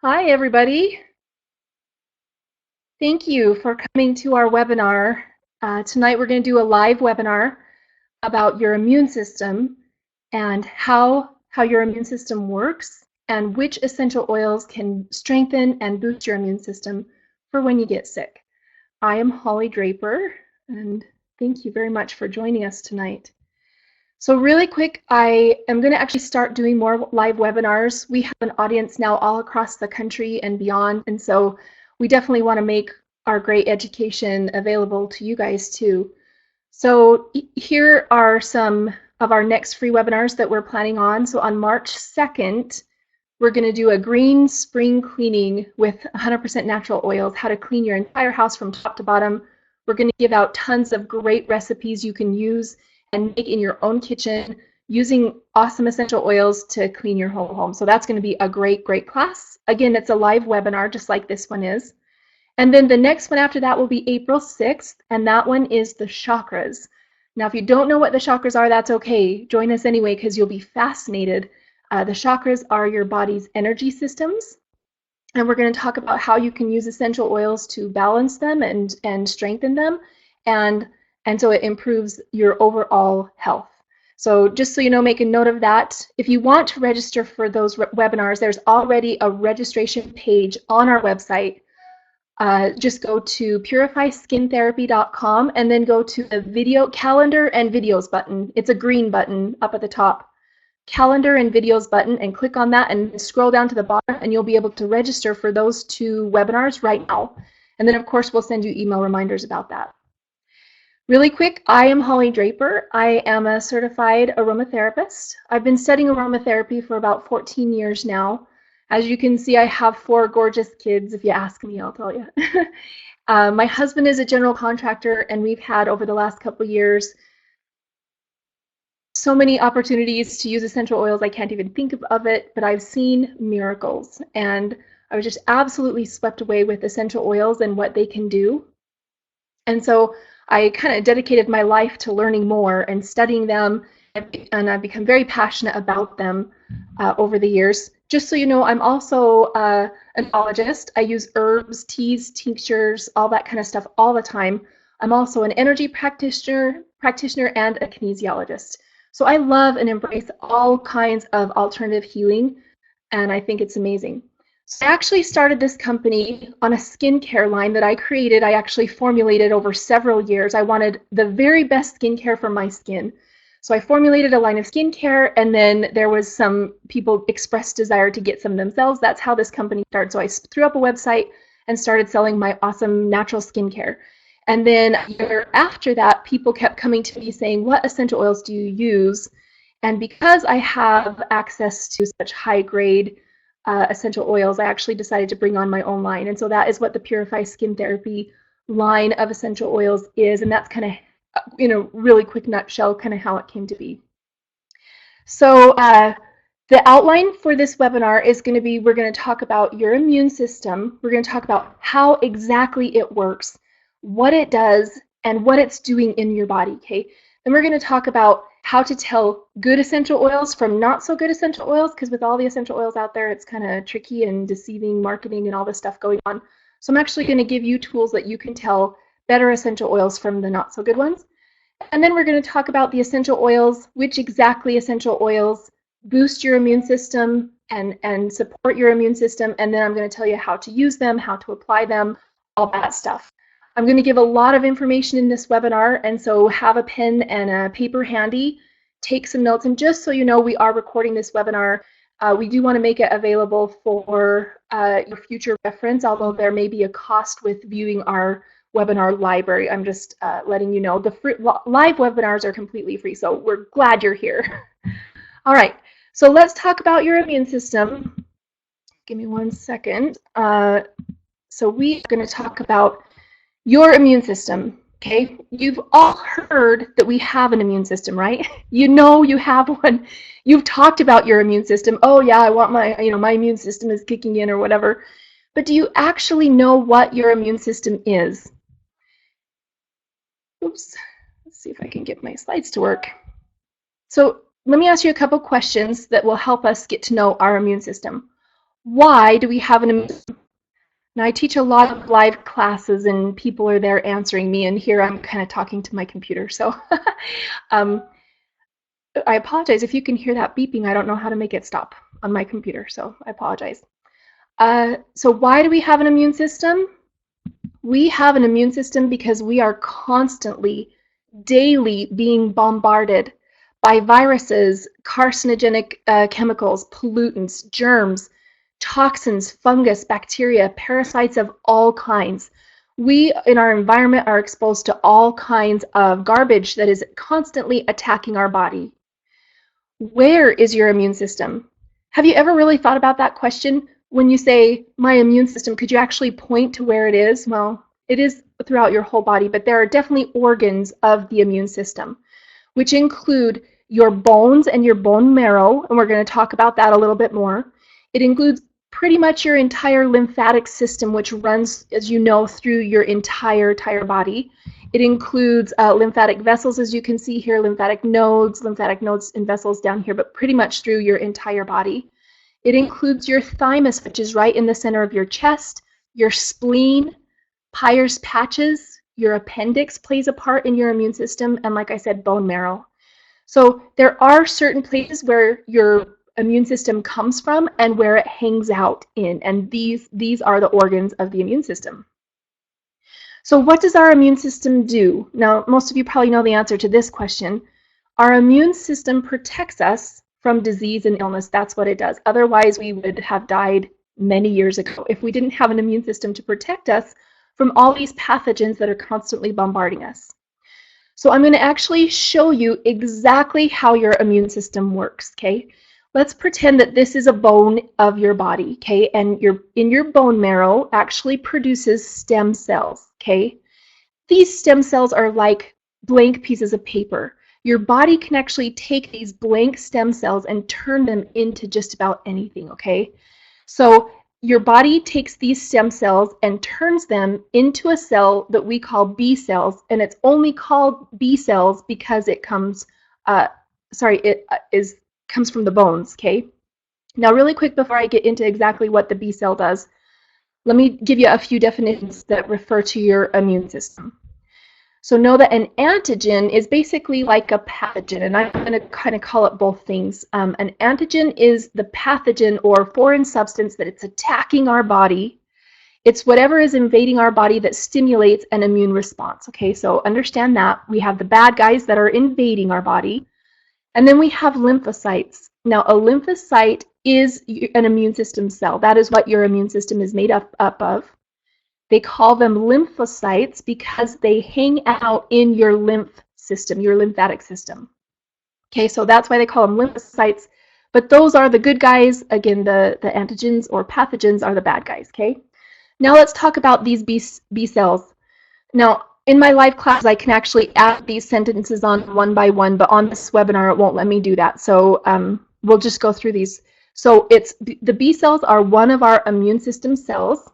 Hi, everybody. Thank you for coming to our webinar. Tonight we're going to do a live webinar about your immune system and how your immune system works and which essential oils can strengthen and boost your immune system for when you get sick. I am Holly Draper, and thank you very much for joining us tonight. So really quick, I am going to actually start doing more live webinars. We have an audience now all across the country and beyond, and so we definitely want to make our great education available to you guys too. So here are some of our next free webinars that we're planning on. So on March 2nd, we're going to do a green spring cleaning with 100% natural oils, how to clean your entire house from top to bottom. We're going to give out tons of great recipes you can use and make in your own kitchen using awesome essential oils to clean your whole home. So that's going to be a great class. Again, it's a live webinar just like this one is. And then the next one after that will be April 6th, and that one is the chakras. Now, if you don't know what the chakras are, that's okay. Join us anyway because you'll be fascinated. The chakras are your body's energy systems, and we're going to talk about how you can use essential oils to balance them and strengthen them, and so it improves your overall health. So just so you know, make a note of that. If you want to register for those webinars, there's already a registration page on our website. Just go to purifyskin.therapy.com and then go to the video calendar and videos button. It's a green button up at the top. Calendar and videos button, and click on that and scroll down to the bottom, and you'll be able to register for those two webinars right now. And then of course we'll send you email reminders about that. Really quick, I am Holly Draper. I am a certified aromatherapist. I've been studying aromatherapy for about 14 years now. As you can see, I have 4 gorgeous kids. If you ask me, I'll tell you. My husband is a general contractor, and we've had over the last couple of years so many opportunities to use essential oils. I can't even think of it, but I've seen miracles, and I was just absolutely swept away with essential oils and what they can do. And so I kind of dedicated my life to learning more and studying them, and I've become very passionate about them over the years. Just so you know, I'm also an ologist. I use herbs, teas, tinctures, all that kind of stuff all the time. I'm also an energy practitioner and a kinesiologist. So I love and embrace all kinds of alternative healing, and I think it's amazing. So I actually started this company on a skincare line that I created. I actually formulated over several years. I wanted the very best skincare for my skin. So I formulated a line of skincare, and then there was some people expressed desire to get some themselves. That's how this company started. So I threw up a website and started selling my awesome natural skincare. And then a year after that, people kept coming to me saying, what essential oils do you use? And because I have access to such high grade essential oils, I actually decided to bring on my own line. And so that is what the Purify Skin Therapy line of essential oils is. And that's kind of, in a really quick nutshell, kind of how it came to be. So the outline for this webinar is going to be, we're going to talk about your immune system. We're going to talk about how exactly it works, what it does, and what it's doing in your body, okay? Then we're going to talk about how to tell good essential oils from not so good essential oils, because with all the essential oils out there, it's kind of tricky and deceiving marketing and all this stuff going on. So I'm actually going to give you tools that you can tell better essential oils from the not so good ones. And then we're going to talk about the essential oils, which exactly essential oils boost your immune system and support your immune system. And then I'm going to tell you how to use them, how to apply them, all that stuff. I'm going to give a lot of information in this webinar, and so have a pen and a paper handy, take some notes, and just so you know, we are recording this webinar. We do want to make it available for your future reference, although there may be a cost with viewing our webinar library. I'm just letting you know. The live webinars are completely free, so we're glad you're here. All right, so let's talk about your immune system. Give me 1 second. So we are going to talk about your immune system, okay? You've all heard that we have an immune system, right? You know you have one. You've talked about your immune system. Oh yeah, I want my, my immune system is kicking in or whatever. But do you actually know what your immune system is? Oops, let's see if I can get my slides to work. So let me ask you a couple questions that will help us get to know our immune system. Why do we have an immune system? Now, I teach a lot of live classes, and people are there answering me, and here I'm kind of talking to my computer. So um, I apologize if you can hear that beeping. I don't know how to make it stop on my computer, so I apologize. So why do we have an immune system? We have an immune system because we are constantly, daily being bombarded by viruses, carcinogenic chemicals, pollutants, germs, toxins, fungus, bacteria, parasites of all kinds. We, in our environment, are exposed to all kinds of garbage that is constantly attacking our body. Where is your immune system? Have you ever really thought about that question? When you say, my immune system, could you actually point to where it is? Well, it is throughout your whole body, but there are definitely organs of the immune system, which include your bones and your bone marrow, and we're going to talk about that a little bit more. It includes pretty much your entire lymphatic system, which runs, as you know, through your entire body. It includes lymphatic vessels, as you can see here, lymphatic nodes and vessels down here, but pretty much through your entire body. It includes your thymus, which is right in the center of your chest, your spleen, Peyer's patches, your appendix plays a part in your immune system, and like I said, bone marrow. So there are certain places where your immune system comes from and where it hangs out in, and these are the organs of the immune system. So what does our immune system do? Now, most of you probably know the answer to this question. Our immune system protects us from disease and illness. That's what it does. Otherwise, we would have died many years ago if we didn't have an immune system to protect us from all these pathogens that are constantly bombarding us. So I'm going to actually show you exactly how your immune system works, okay? Let's pretend that this is a bone of your body, okay? And in your bone marrow actually produces stem cells, okay? These stem cells are like blank pieces of paper. Your body can actually take these blank stem cells and turn them into just about anything, okay? So your body takes these stem cells and turns them into a cell that we call B cells, and it's only called B cells because it comes, comes from the bones. Okay. Now, really quick before I get into exactly what the B cell does, let me give you a few definitions that refer to your immune system. So know that an antigen is basically like a pathogen, and I'm going to kind of call it both things. An antigen is the pathogen or foreign substance that it's attacking our body. It's whatever is invading our body that stimulates an immune response. Okay, so understand that. We have the bad guys that are invading our body, and then we have lymphocytes. Now, a lymphocyte is an immune system cell. That is what your immune system is made up of. They call them lymphocytes because they hang out in your lymph system, your lymphatic system. Okay, so that's why they call them lymphocytes. But those are the good guys. Again, the antigens or pathogens are the bad guys. Okay. Now let's talk about these B cells. Now, in my live class, I can actually add these sentences on one by one, but on this webinar, it won't let me do that. So we'll just go through these. So the B cells are one of our immune system cells.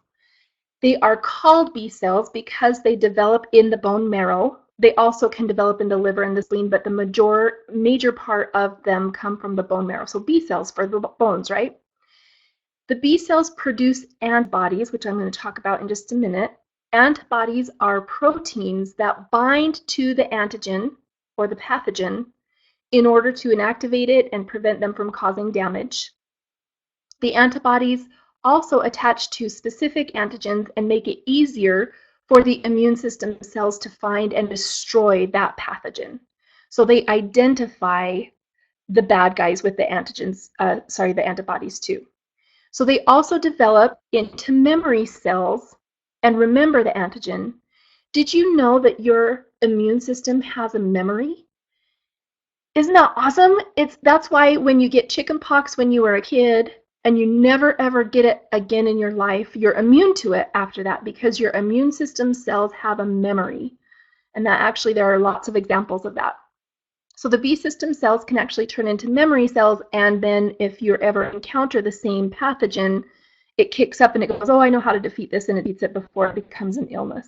They are called B cells because they develop in the bone marrow. They also can develop in the liver and the spleen, but the major part of them come from the bone marrow. So B cells for the bones, right? The B cells produce antibodies, which I'm going to talk about in just a minute. Antibodies are proteins that bind to the antigen or the pathogen in order to inactivate it and prevent them from causing damage. The antibodies also attach to specific antigens and make it easier for the immune system cells to find and destroy that pathogen. So they identify the bad guys with the antibodies too. So they also develop into memory cells and remember the antigen. Did you know that your immune system has a memory? Isn't that awesome? That's why when you get chickenpox when you were a kid and you never ever get it again in your life, you're immune to it after that because your immune system cells have a memory. And that actually there are lots of examples of that. So the B system cells can actually turn into memory cells, and then if you ever encounter the same pathogen, it kicks up and it goes, oh, I know how to defeat this, and it defeats it before it becomes an illness.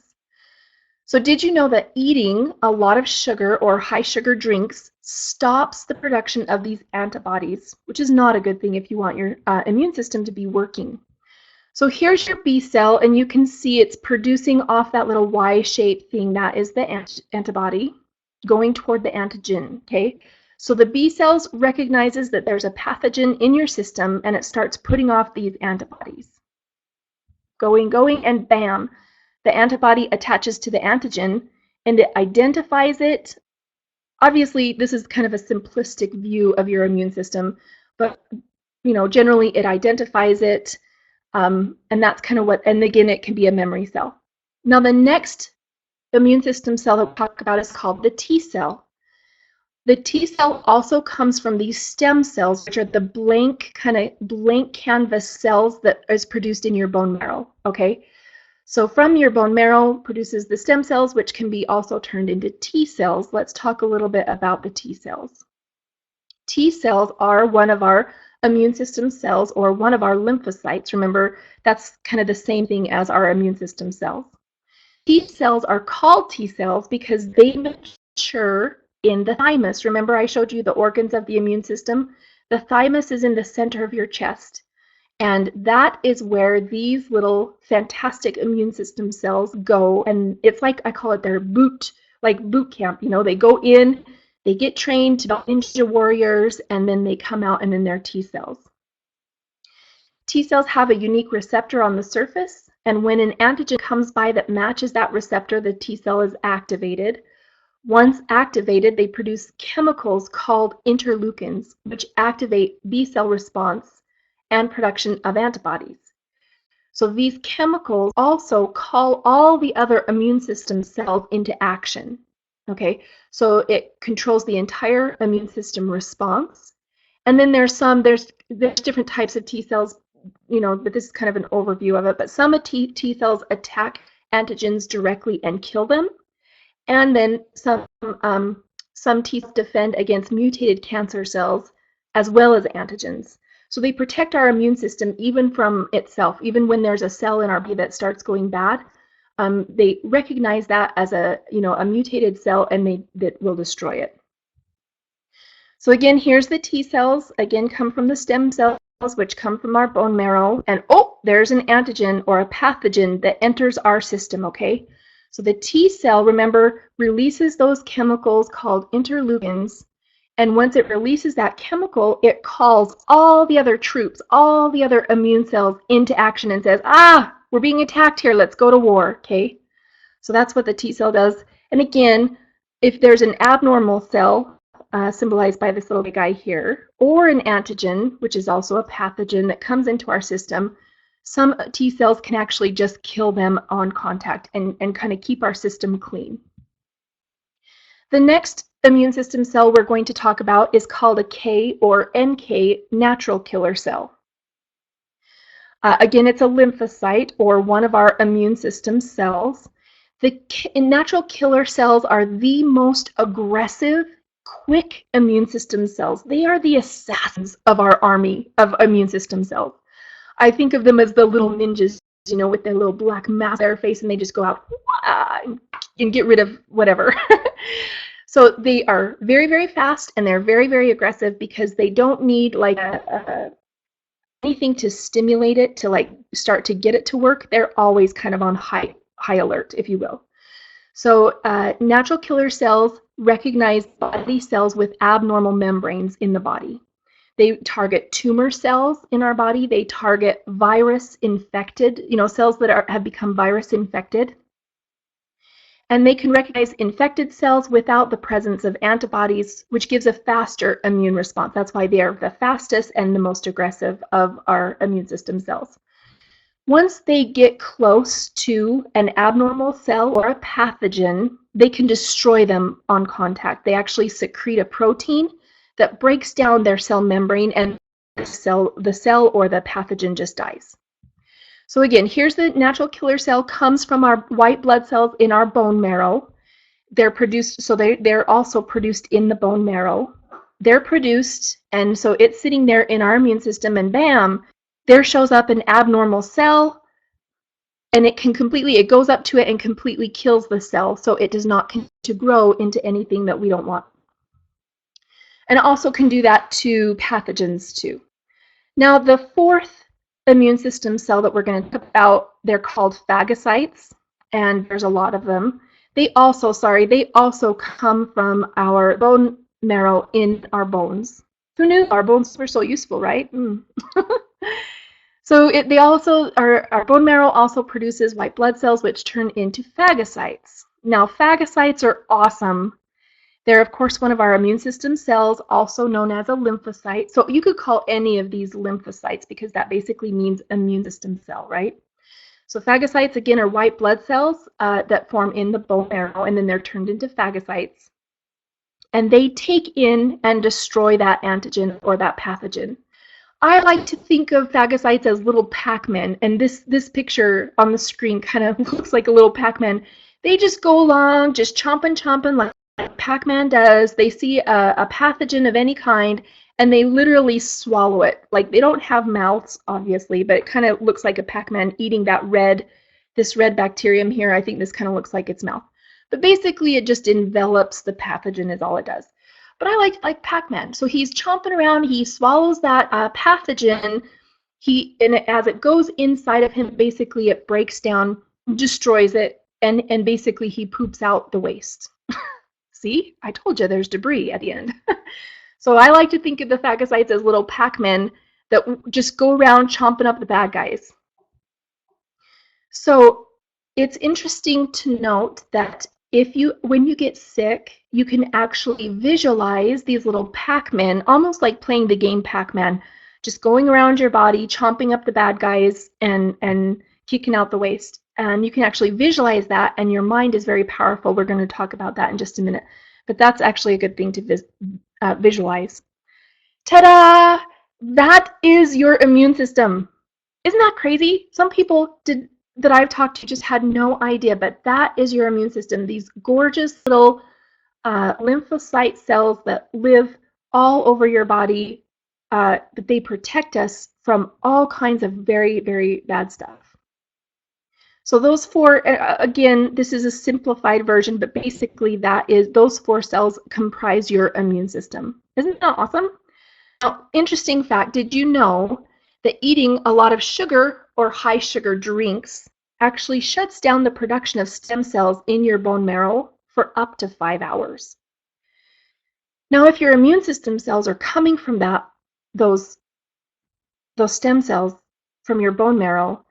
So did you know that eating a lot of sugar or high sugar drinks stops the production of these antibodies, which is not a good thing if you want your immune system to be working. So here's your B cell, and you can see it's producing off that little Y-shaped thing. That is the antibody going toward the antigen, okay? So the B cells recognizes that there's a pathogen in your system, and it starts putting off these antibodies. Going, and bam, the antibody attaches to the antigen, and it identifies it. Obviously, this is kind of a simplistic view of your immune system, but generally it identifies it. And that's kind of what, and again, it can be a memory cell. Now, the next immune system cell that we'll talk about is called the T cell. The T cell also comes from these stem cells, which are the blank canvas cells that is produced in your bone marrow, okay? So from your bone marrow produces the stem cells, which can be also turned into T cells. Let's talk a little bit about the T cells. T cells are one of our immune system cells, or one of our lymphocytes. Remember, that's kind of the same thing as our immune system cells. T cells are called T cells because they mature in the thymus. Remember, I showed you the organs of the immune system? The thymus is in the center of your chest. And that is where these little fantastic immune system cells go. And it's like, I call it their boot camp. They go in, they get trained to be ninja warriors, and then they come out and then they're T cells. T cells have a unique receptor on the surface, and when an antigen comes by that matches that receptor, the T cell is activated. Once activated, they produce chemicals called interleukins, which activate B cell response and production of antibodies. So these chemicals also call all the other immune system cells into action. Okay, so it controls the entire immune system response. And then there's different types of T cells, but this is kind of an overview of it. But some T cells attack antigens directly and kill them. And then some T cells defend against mutated cancer cells as well as antigens. So they protect our immune system even from itself, even when there's a cell in our body that starts going bad. They recognize that as a mutated cell, and that will destroy it. So again, here's the T cells. Again, come from the stem cells, which come from our bone marrow. And there's an antigen or a pathogen that enters our system. Okay, so the T cell, remember, releases those chemicals called interleukins. And once it releases that chemical, it calls all the other troops, all the other immune cells into action and says, we're being attacked here, let's go to war, okay? So that's what the T cell does. And again, if there's an abnormal cell, symbolized by this little guy here, or an antigen, which is also a pathogen that comes into our system, some T cells can actually just kill them on contact and kind of keep our system clean. The next immune system cell we're going to talk about is called a K or NK natural killer cell. Again, it's a lymphocyte or one of our immune system cells. The natural killer cells are the most aggressive, quick immune system cells. They are the assassins of our army of immune system cells. I think of them as the little ninjas, with their little black mask on their face, and they just go out and get rid of whatever. So they are very, very fast, and they're very, very aggressive because they don't need anything to stimulate it to start to get it to work. They're always kind of on high alert, if you will. So natural killer cells recognize body cells with abnormal membranes in the body. They target tumor cells in our body. They target virus infected, cells that have become virus infected. And they can recognize infected cells without the presence of antibodies, which gives a faster immune response. That's why they are the fastest and the most aggressive of our immune system cells. Once they get close to an abnormal cell or a pathogen, they can destroy them on contact. They actually secrete a protein that breaks down their cell membrane, and the cell or the pathogen just dies. So again, here's the natural killer cell, comes from our white blood cells in our bone marrow. They're produced, so they're also produced in the bone marrow. They're produced, and so it's sitting there in our immune system, and bam, there shows up an abnormal cell. and it goes up to it and completely kills the cell, so it does not continue to grow into anything that we don't want. And it also can do that to pathogens too. Now, the fourth immune system cell that we're going to talk about, they're called phagocytes, and there's a lot of them. They also come from our bone marrow in our bones. Who knew? Our bones were so useful, right? So our bone marrow also produces white blood cells, which turn into phagocytes. Now, phagocytes are awesome. They're, of course, one of our immune system cells, also known as a lymphocyte. So you could call any of these lymphocytes because that basically means immune system cell, right? So phagocytes, again, are white blood cells that form in the bone marrow, and then they're turned into phagocytes. And they take in and destroy that antigen or that pathogen. I like to think of phagocytes as little Pac-Men, and this picture on the screen kind of looks like a little Pac-Man. They just go along, just chomping like Pac-Man does. They see a pathogen of any kind, and they literally swallow it. Like, they don't have mouths, obviously, but it kind of looks like a Pac-Man eating this red bacterium here. I think this kind of looks like its mouth. But basically, it just envelops the pathogen is all it does. But I like Pac-Man. So he's chomping around, he swallows that pathogen, and as it goes inside of him, basically it breaks down, destroys it, and basically he poops out the waste. See? I told you there's debris at the end. So I like to think of the phagocytes as little Pac-Men that just go around chomping up the bad guys. So it's interesting to note that when you get sick, you can actually visualize these little Pac-Men, almost like playing the game Pac-Man, just going around your body, chomping up the bad guys and kicking out the waste. And you can actually visualize that, and your mind is very powerful. We're going to talk about that in just a minute. But that's actually a good thing to visualize. Ta-da! That is your immune system. Isn't that crazy? Some people that I've talked to just had no idea, but that is your immune system. These gorgeous little lymphocyte cells that live all over your body, but they protect us from all kinds of very, very bad stuff. So those four, again, this is a simplified version, but basically those 4 cells comprise your immune system. Isn't that awesome? Now, interesting fact, did you know that eating a lot of sugar or high sugar drinks actually shuts down the production of stem cells in your bone marrow for up to 5 hours? Now, if your immune system cells are coming from those stem cells from your bone marrow,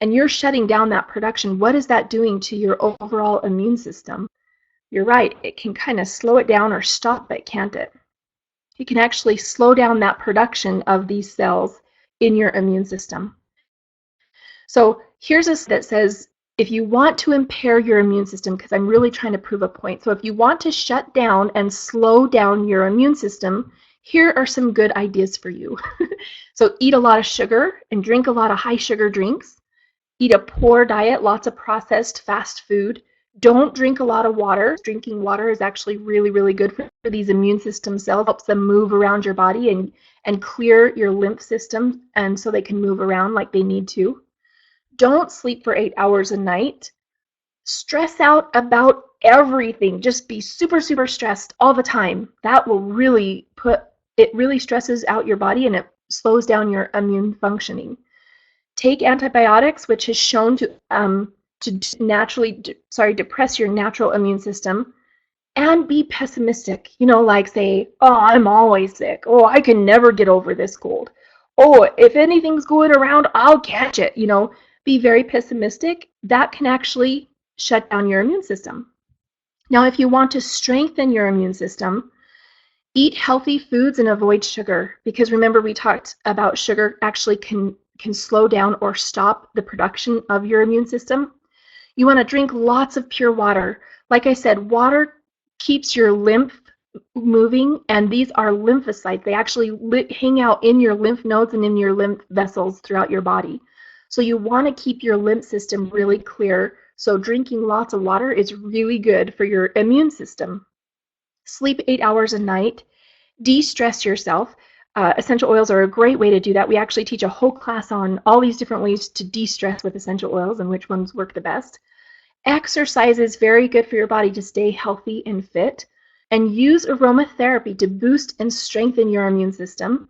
and you're shutting down that production, what is that doing to your overall immune system? You're right, it can kind of slow it down or stop it, can't it? It can actually slow down that production of these cells in your immune system. So here's a that says, if you want to impair your immune system, because I'm really trying to prove a point, so if you want to shut down and slow down your immune system, here are some good ideas for you. So eat a lot of sugar and drink a lot of high sugar drinks. Eat a poor diet, lots of processed fast food. Don't drink a lot of water. Drinking water is actually really, really good for these immune system cells. Helps them move around your body and clear your lymph system, and so they can move around like they need to. Don't sleep for 8 hours a night. Stress out about everything. Just be super, super stressed all the time. That will really stresses out your body, and it slows down your immune functioning. Take antibiotics, which is shown to depress your natural immune system, and be pessimistic. Like say, oh, I'm always sick. Oh, I can never get over this cold. Oh, if anything's going around, I'll catch it. Be very pessimistic. That can actually shut down your immune system. Now, if you want to strengthen your immune system, eat healthy foods and avoid sugar, because remember we talked about sugar actually can slow down or stop the production of your immune system. You want to drink lots of pure water. Like I said, water keeps your lymph moving, and these are lymphocytes. They actually hang out in your lymph nodes and in your lymph vessels throughout your body. So you want to keep your lymph system really clear. So drinking lots of water is really good for your immune system. Sleep 8 hours a night. De-stress yourself. Essential oils are a great way to do that. We actually teach a whole class on all these different ways to de-stress with essential oils and which ones work the best. Exercise is very good for your body to stay healthy and fit. And use aromatherapy to boost and strengthen your immune system.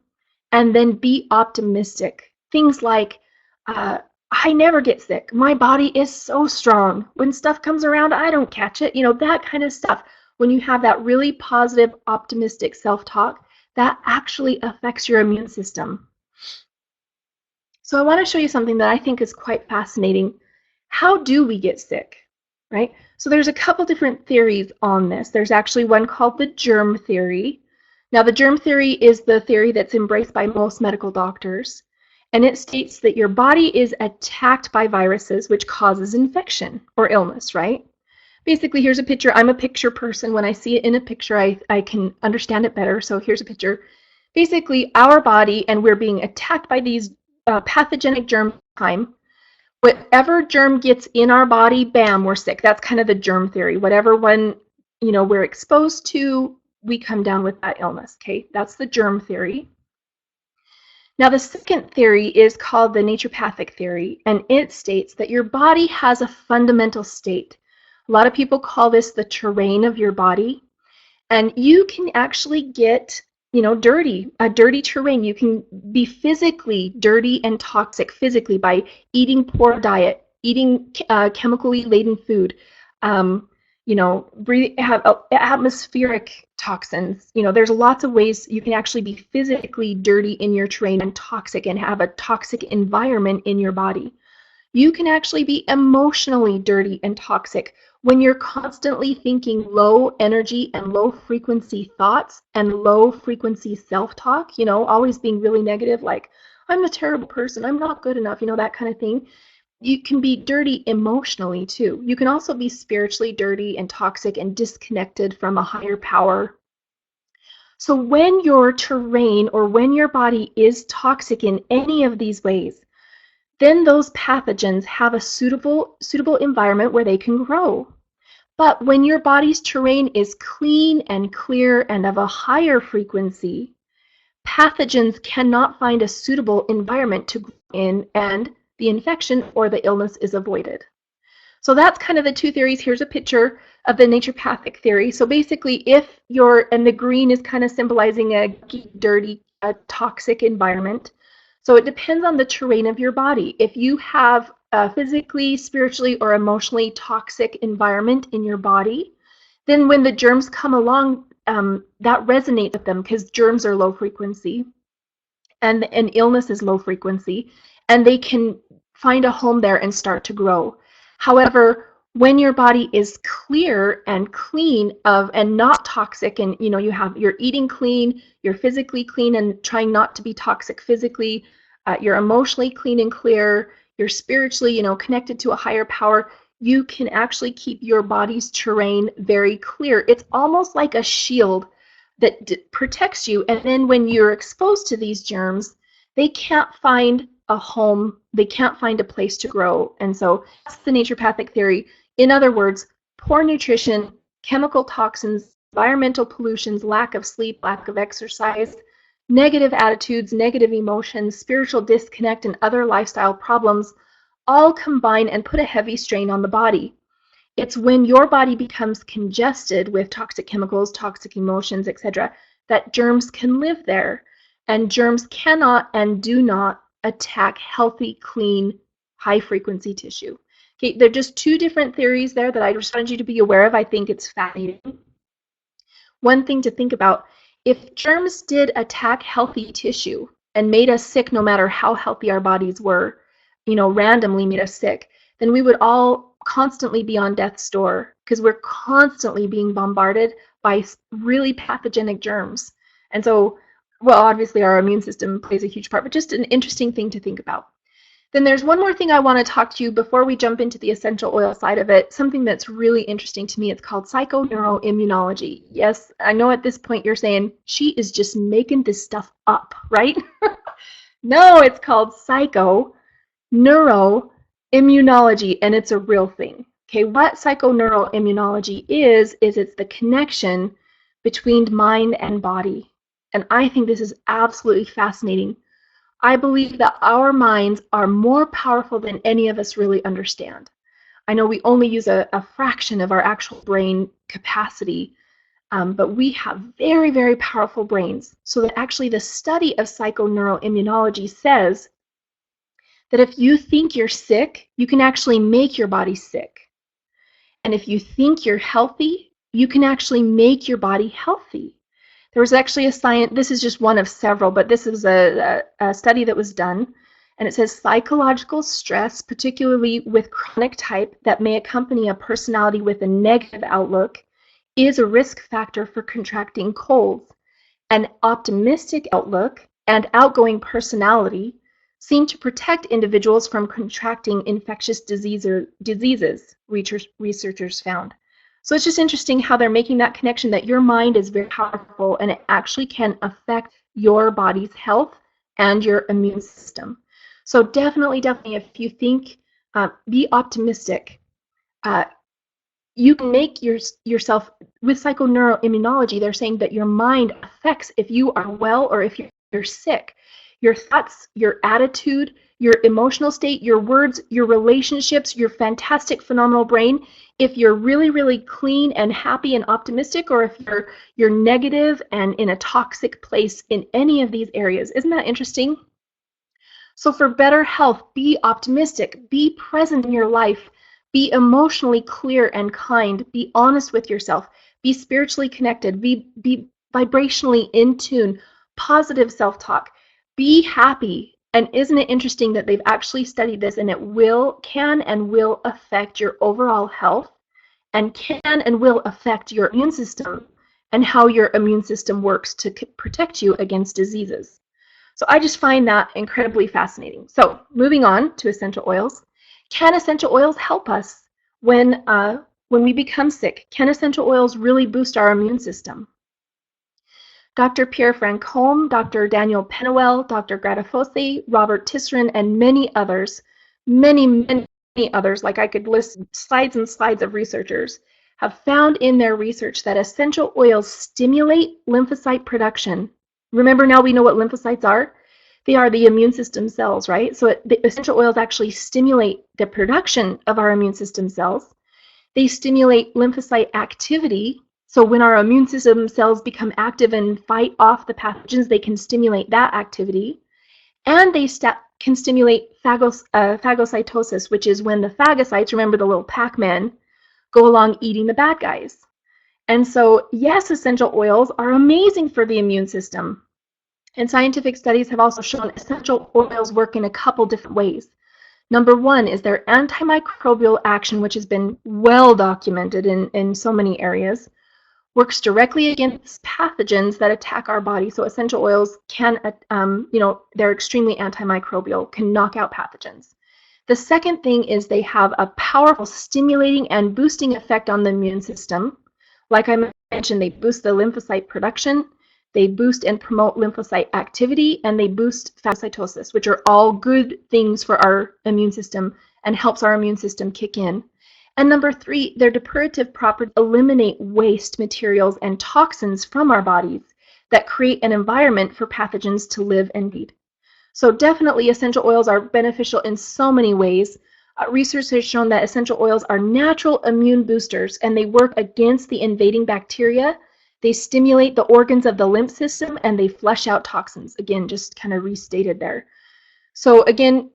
And then be optimistic. Things like, I never get sick. My body is so strong. When stuff comes around, I don't catch it. That kind of stuff. When you have that really positive, optimistic self-talk, that actually affects your immune system. So I want to show you something that I think is quite fascinating. How do we get sick, right? So there's a couple different theories on this. There's actually one called the germ theory. Now, the germ theory is the theory that's embraced by most medical doctors, and it states that your body is attacked by viruses, which causes infection or illness, right? Basically, here's a picture. I'm a picture person. When I see it in a picture, I can understand it better. So here's a picture. Basically, our body, and we're being attacked by these pathogenic germs all the time. Whatever germ gets in our body, bam, we're sick. That's kind of the germ theory. Whatever one, we're exposed to, we come down with that illness, okay? That's the germ theory. Now, the second theory is called the naturopathic theory, and it states that your body has a fundamental state. A lot of people call this the terrain of your body, and you can actually get, dirty, a dirty terrain. You can be physically dirty and toxic physically by eating poor diet, eating chemically laden food, have atmospheric toxins. There's lots of ways you can actually be physically dirty in your terrain and toxic and have a toxic environment in your body. You can actually be emotionally dirty and toxic when you're constantly thinking low energy and low frequency thoughts and low frequency self-talk, always being really negative, like, I'm a terrible person, I'm not good enough, that kind of thing. You can be dirty emotionally too. You can also be spiritually dirty and toxic and disconnected from a higher power. So when your terrain or when your body is toxic in any of these ways, then those pathogens have a suitable environment where they can grow. But when your body's terrain is clean and clear and of a higher frequency, pathogens cannot find a suitable environment to grow in, and the infection or the illness is avoided. So that's kind of the two theories. Here's a picture of the naturopathic theory. So basically, if and the green is kind of symbolizing a dirty, toxic environment. So it depends on the terrain of your body. If you have a physically, spiritually, or emotionally toxic environment in your body, then when the germs come along, that resonates with them because germs are low frequency and illness is low frequency, and they can find a home there and start to grow. However, when your body is clear and clean and not toxic, and you're eating clean, you're physically clean and trying not to be toxic physically, you're emotionally clean and clear, you're spiritually, connected to a higher power, you can actually keep your body's terrain very clear. It's almost like a shield that protects you. And then when you're exposed to these germs, they can't find a home, they can't find a place to grow. And so that's the naturopathic theory. In other words, poor nutrition, chemical toxins, environmental pollutions, lack of sleep, lack of exercise, negative attitudes, negative emotions, spiritual disconnect, and other lifestyle problems all combine and put a heavy strain on the body. It's when your body becomes congested with toxic chemicals, toxic emotions, etc., that germs can live there. And germs cannot and do not attack healthy, clean, high-frequency tissue. Okay, they're just two different theories there that I just wanted you to be aware of. I think it's fascinating. One thing to think about, if germs did attack healthy tissue and made us sick no matter how healthy our bodies were, randomly made us sick, then we would all constantly be on death's door because we're constantly being bombarded by really pathogenic germs. And so, well, obviously our immune system plays a huge part, but just an interesting thing to think about. Then there's one more thing I want to talk to you before we jump into the essential oil side of it, something that's really interesting to me. It's called psychoneuroimmunology. Yes, I know at this point you're saying, she is just making this stuff up, right? No, it's called psychoneuroimmunology, and it's a real thing. Okay, what psychoneuroimmunology is it's the connection between mind and body. And I think this is absolutely fascinating. I believe that our minds are more powerful than any of us really understand. I know we only use a fraction of our actual brain capacity, but we have very, very powerful brains. So that actually the study of psychoneuroimmunology says that if you think you're sick, you can actually make your body sick. And if you think you're healthy, you can actually make your body healthy. There was actually a science, this is just one of several, but this is a study that was done, and it says psychological stress, particularly with chronic type that may accompany a personality with a negative outlook, is a risk factor for contracting colds. An optimistic outlook and outgoing personality seem to protect individuals from contracting infectious diseases, researchers found. So it's just interesting how they're making that connection that your mind is very powerful and it actually can affect your body's health and your immune system. So definitely, if you think, be optimistic. You can make yourself, with psychoneuroimmunology, they're saying that your mind affects if you are well or if you're sick. Your thoughts, your attitude, your emotional state, your words, your relationships, your fantastic, phenomenal brain. If you're really, really clean and happy and optimistic, or if you're negative and in a toxic place in any of these areas. Isn't that interesting? So for better health, be optimistic, be present in your life, be emotionally clear and kind, be honest with yourself, be spiritually connected, be vibrationally in tune, positive self-talk, be happy. And isn't it interesting that they've actually studied this, and it can and will affect your overall health and can and will affect your immune system and how your immune system works to protect you against diseases. So I just find that incredibly fascinating. So moving on to essential oils. Can essential oils help us when we become sick? Can essential oils really boost our immune system? Dr. Pierre Francombe, Dr. Daniel Penawell, Dr. Gratafosse, Robert Tisserand, and many others, many others, like I could list slides and slides of researchers, have found in their research that essential oils stimulate lymphocyte production. Remember, now we know what lymphocytes are. They are the immune system cells, right? So the essential oils actually stimulate the production of our immune system cells. They stimulate lymphocyte activity. So when our immune system cells become active and fight off the pathogens, they can stimulate that activity. And they can stimulate phagocytosis, which is when the phagocytes, remember the little Pac-Man, go along eating the bad guys. And so, yes, essential oils are amazing for the immune system. And scientific studies have also shown essential oils work in a couple different ways. Number one is their antimicrobial action, which has been well documented in so many areas, works directly against pathogens that attack our body. So essential oils can, they're extremely antimicrobial, can knock out pathogens. The second thing is they have a powerful stimulating and boosting effect on the immune system. Like I mentioned, they boost the lymphocyte production, they boost and promote lymphocyte activity, and they boost phagocytosis, which are all good things for our immune system and helps our immune system kick in. And number three, their depurative properties eliminate waste materials and toxins from our bodies that create an environment for pathogens to live and feed. So definitely essential oils are beneficial in so many ways. Research has shown that essential oils are natural immune boosters, and they work against the invading bacteria. They stimulate the organs of the lymph system, and they flush out toxins. Again, just kind of restated there. So again,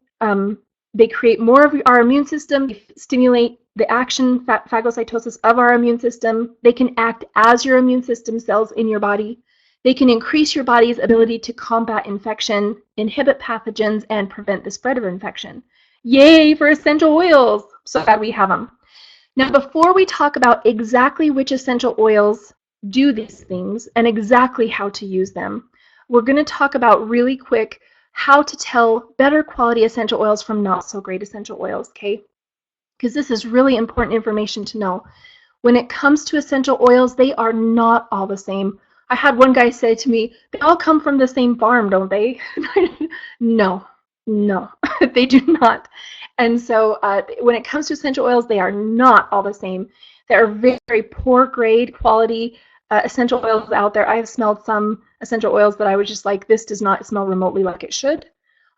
they create more of our immune system, they stimulate the action, phagocytosis of our immune system. They can act as your immune system cells in your body. They can increase your body's ability to combat infection, inhibit pathogens, and prevent the spread of infection. Yay for essential oils! So glad we have them. Now, before we talk about exactly which essential oils do these things and exactly how to use them, we're going to talk about really quick how to tell better quality essential oils from not so great essential oils, okay? Because this is really important information to know. When it comes to essential oils, they are not all the same. I had one guy say to me, they all come from the same farm, don't they? No, they do not. And so when it comes to essential oils, they are not all the same. There are very, very poor grade quality essential oils out there. I have smelled some essential oils that I was just like, this does not smell remotely like it should,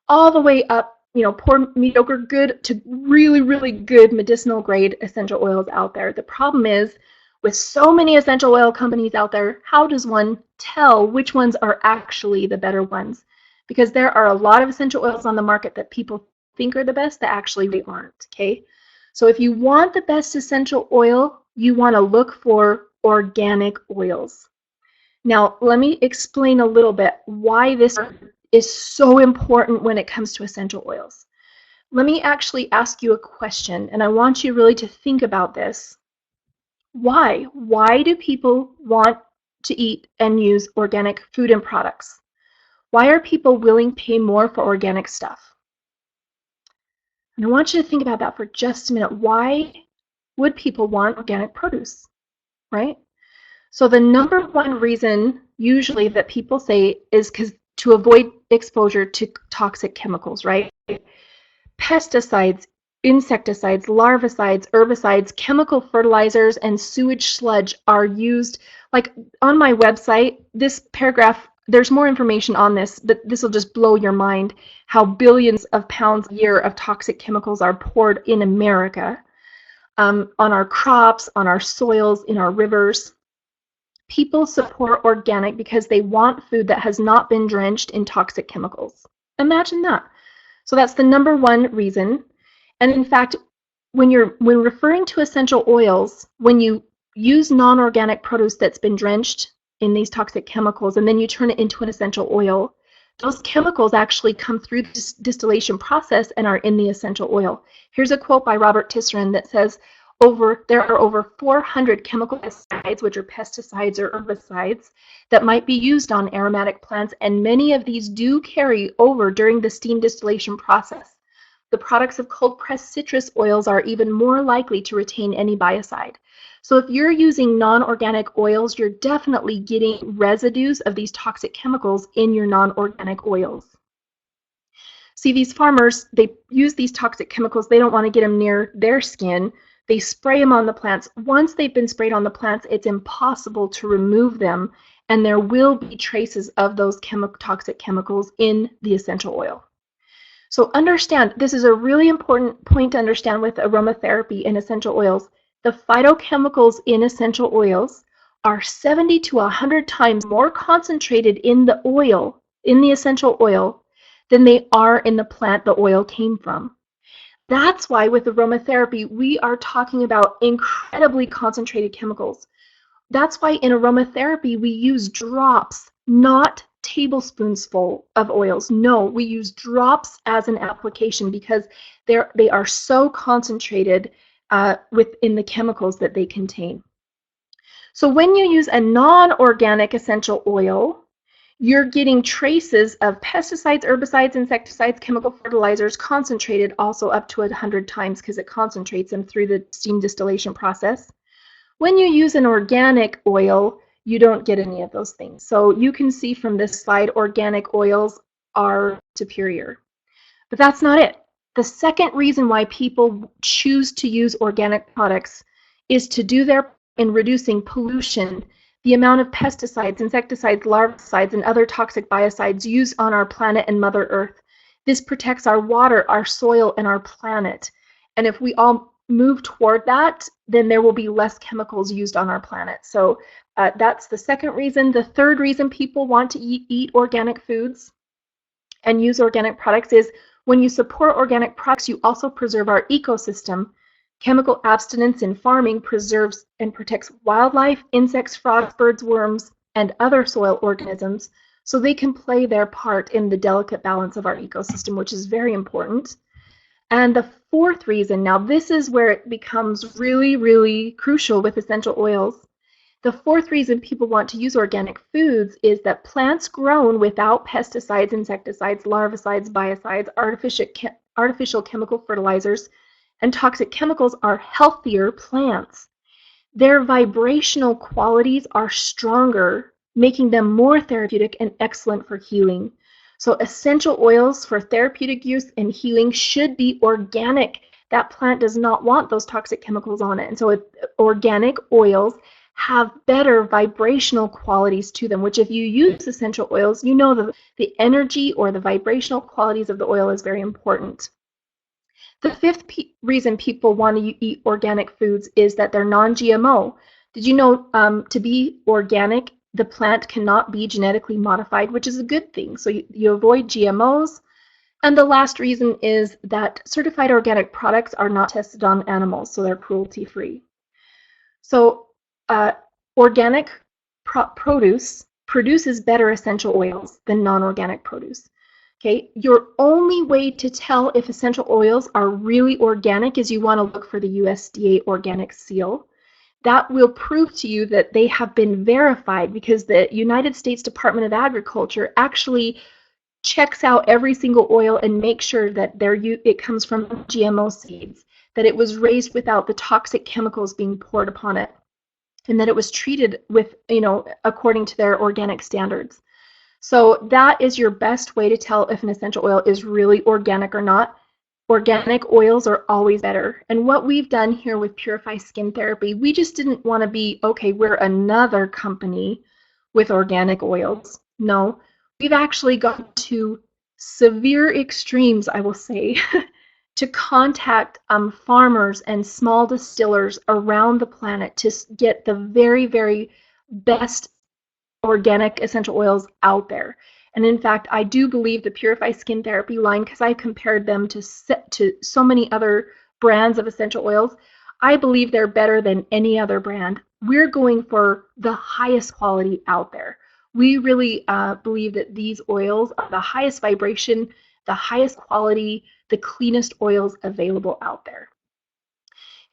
all the way up, poor, mediocre, good to really, really good medicinal grade essential oils out there. The problem is, with so many essential oil companies out there, how does one tell which ones are actually the better ones? Because there are a lot of essential oils on the market that people think are the best that actually they aren't, okay? So if you want the best essential oil, you want to look for organic oils. Now, let me explain a little bit why this is so important when it comes to essential oils. Let me actually ask you a question, and I want you really to think about this. Why? Why do people want to eat and use organic food and products? Why are people willing to pay more for organic stuff? And I want you to think about that for just a minute. Why would people want organic produce, right? So the number one reason usually that people say is because to avoid exposure to toxic chemicals, right? Pesticides, insecticides, larvicides, herbicides, chemical fertilizers, and sewage sludge are used. Like on my website, this paragraph, there's more information on this, but this will just blow your mind how billions of pounds a year of toxic chemicals are poured in America on our crops, on our soils, in our rivers. People support organic because they want food that has not been drenched in toxic chemicals. Imagine that. So that's the number one reason. And in fact, when referring to essential oils, when you use non-organic produce that's been drenched in these toxic chemicals and then you turn it into an essential oil, those chemicals actually come through the distillation process and are in the essential oil. Here's a quote by Robert Tisserand that says, there are over 400 chemical pesticides, which are pesticides or herbicides, that might be used on aromatic plants, and many of these do carry over during the steam distillation process. The products of cold-pressed citrus oils are even more likely to retain any biocide. So if you're using non-organic oils, you're definitely getting residues of these toxic chemicals in your non-organic oils. See, these farmers, they use these toxic chemicals. They don't want to get them near their skin. They spray them on the plants. Once they've been sprayed on the plants, it's impossible to remove them, and there will be traces of those toxic chemicals in the essential oil. So understand, this is a really important point to understand with aromatherapy and essential oils. The phytochemicals in essential oils are 70 to 100 times more concentrated in the oil, in the essential oil, than they are in the plant the oil came from. That's why with aromatherapy, we are talking about incredibly concentrated chemicals. That's why in aromatherapy, we use drops, not tablespoons full of oils. No, we use drops as an application because they are so concentrated within the chemicals that they contain. So when you use a non-organic essential oil, you're getting traces of pesticides, herbicides, insecticides, chemical fertilizers concentrated also up to 100 times because it concentrates them through the steam distillation process. When you use an organic oil, you don't get any of those things. So you can see from this slide, organic oils are superior. But that's not it. The second reason why people choose to use organic products is to do their in reducing pollution. The amount of pesticides, insecticides, larvicides, and other toxic biocides used on our planet and Mother Earth. This protects our water, our soil, and our planet. And if we all move toward that, then there will be less chemicals used on our planet. So that's the second reason. The third reason people want to eat organic foods and use organic products is when you support organic products, you also preserve our ecosystem. Chemical abstinence in farming preserves and protects wildlife, insects, frogs, birds, worms, and other soil organisms so they can play their part in the delicate balance of our ecosystem, which is very important. And the fourth reason, now this is where it becomes really, really crucial with essential oils. The fourth reason people want to use organic foods is that plants grown without pesticides, insecticides, larvicides, biocides, artificial chemical fertilizers, and toxic chemicals are healthier plants. Their vibrational qualities are stronger, making them more therapeutic and excellent for healing. So essential oils for therapeutic use and healing should be organic. That plant does not want those toxic chemicals on it. And so organic oils have better vibrational qualities to them, which if you use essential oils, you know the energy or the vibrational qualities of the oil is very important. The fifth reason people want to eat organic foods is that they're non-GMO. Did you know to be organic, the plant cannot be genetically modified, which is a good thing. So you avoid GMOs. And the last reason is that certified organic products are not tested on animals, so they're cruelty-free. So organic produce produces better essential oils than non-organic produce. Okay, your only way to tell if essential oils are really organic is you want to look for the USDA organic seal. That will prove to you that they have been verified because the United States Department of Agriculture actually checks out every single oil and makes sure that it comes from GMO seeds, that it was raised without the toxic chemicals being poured upon it, and that it was treated with, according to their organic standards. So that is your best way to tell if an essential oil is really organic or not. Organic oils are always better. And what we've done here with Purify Skin Therapy, we just didn't want to be, okay, we're another company with organic oils. No, we've actually gone to severe extremes, I will say, to contact farmers and small distillers around the planet to get the very, very best organic essential oils out there. And in fact, I do believe the Purify Skin Therapy line, because I compared them to so many other brands of essential oils, I believe they're better than any other brand. We're going for the highest quality out there. We really believe that these oils are the highest vibration, the highest quality, the cleanest oils available out there.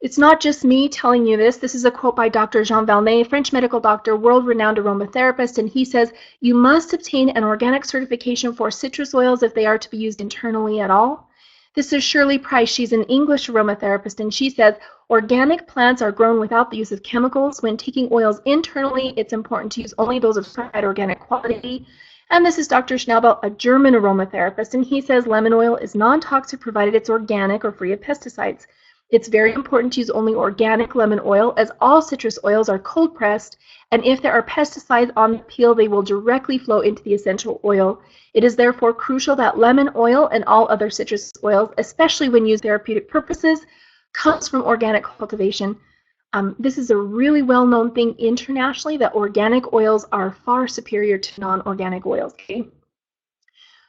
It's not just me telling you this. This is a quote by Dr. Jean Valnet, French medical doctor, world-renowned aromatherapist, and he says, "You must obtain an organic certification for citrus oils if they are to be used internally at all." This is Shirley Price. She's an English aromatherapist, and she says, "Organic plants are grown without the use of chemicals. When taking oils internally, it's important to use only those of certified organic quality." And this is Dr. Schnabel, a German aromatherapist, and he says lemon oil is non-toxic provided it's organic or free of pesticides. It's very important to use only organic lemon oil, as all citrus oils are cold pressed, and if there are pesticides on the peel, they will directly flow into the essential oil. It is therefore crucial that lemon oil and all other citrus oils, especially when used for therapeutic purposes, comes from organic cultivation. This is a really well-known thing internationally, that organic oils are far superior to non-organic oils. Okay?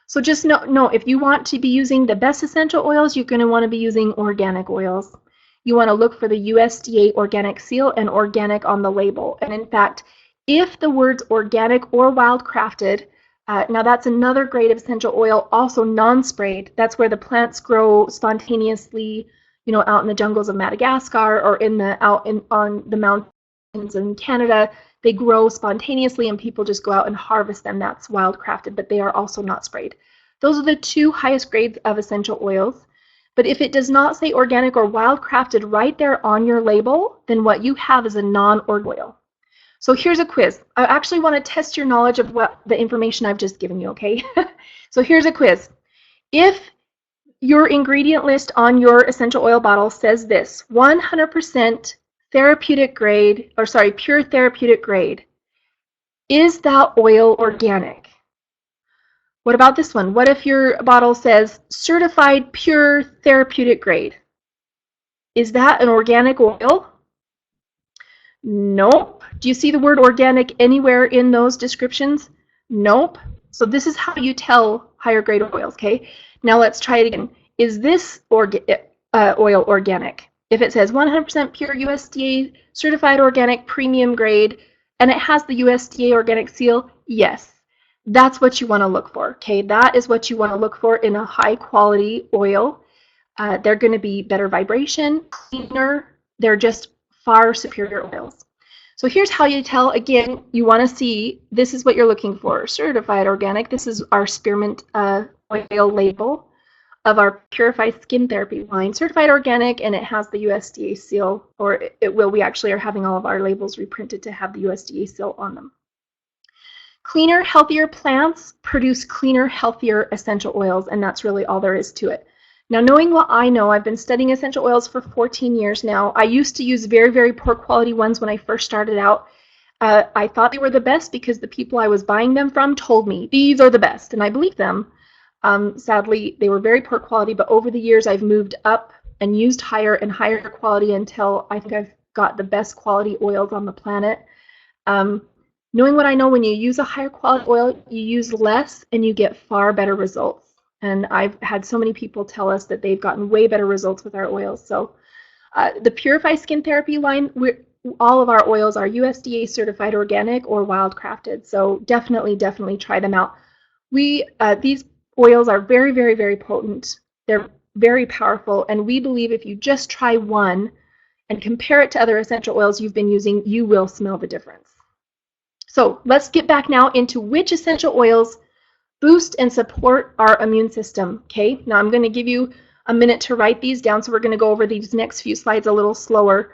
So just know if you want to be using the best essential oils, you're going to want to be using organic oils. You want to look for the USDA organic seal and organic on the label. And in fact, if the words organic or wildcrafted, now that's another grade of essential oil, also non-sprayed. That's where the plants grow spontaneously, out in the jungles of Madagascar or on the mountains in Canada. They grow spontaneously and people just go out and harvest them. That's wildcrafted, but they are also not sprayed. Those are the two highest grades of essential oils. But if it does not say organic or wildcrafted right there on your label, then what you have is a non-organic oil. So here's a quiz. I actually want to test your knowledge of what the information I've just given you, okay? So here's a quiz. If your ingredient list on your essential oil bottle says this, 100% therapeutic grade, or sorry, pure therapeutic grade, is that oil organic? What about this one? What if your bottle says certified pure therapeutic grade? Is that an organic oil? Nope. Do you see the word organic anywhere in those descriptions? Nope. So this is how you tell higher grade oils, okay? Now let's try it again. Is this oil organic? If it says 100% pure USDA certified organic premium grade and it has the USDA organic seal, yes. That's what you want to look for, okay? That is what you want to look for in a high quality oil. They're going to be better vibration, cleaner. They're just far superior oils. So here's how you tell. Again, you want to see, this is what you're looking for. Certified organic. This is our spearmint oil label of our Purify Skin Therapy line. Certified organic, and it has the USDA seal, or it will. We actually are having all of our labels reprinted to have the USDA seal on them. Cleaner, healthier plants produce cleaner, healthier essential oils, and that's really all there is to it. Now, knowing what I know, I've been studying essential oils for 14 years now. I used to use very, very poor quality ones when I first started out. I thought they were the best because the people I was buying them from told me these are the best, and I believed them. Sadly, they were very poor quality, but over the years I've moved up and used higher and higher quality until I think I've got the best quality oils on the planet. Um, Knowing what I know, when you use a higher quality oil, you use less and you get far better results. And I've had so many people tell us that they've gotten way better results with our oils. So the Purify Skin Therapy line, all of our oils are USDA certified organic or wildcrafted. So definitely, definitely try them out. These oils are very, very, very potent. They're very powerful. And we believe if you just try one and compare it to other essential oils you've been using, you will smell the difference. So let's get back now into which essential oils boost and support our immune system. Okay, now I'm going to give you a minute to write these down, so we're going to go over these next few slides a little slower.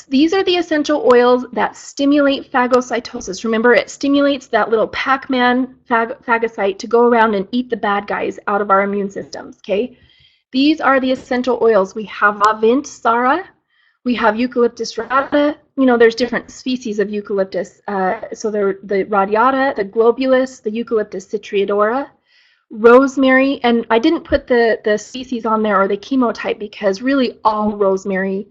These are the essential oils that stimulate phagocytosis. Remember, it stimulates that little Pac-Man phagocyte to go around and eat the bad guys out of our immune systems. Okay, these are the essential oils. We have Lavint Sara, we have Eucalyptus radiata. You know, there's different species of eucalyptus. So they're the radiata, the globulus, the Eucalyptus citriodora, rosemary, and I didn't put the species on there or the chemotype because really all rosemary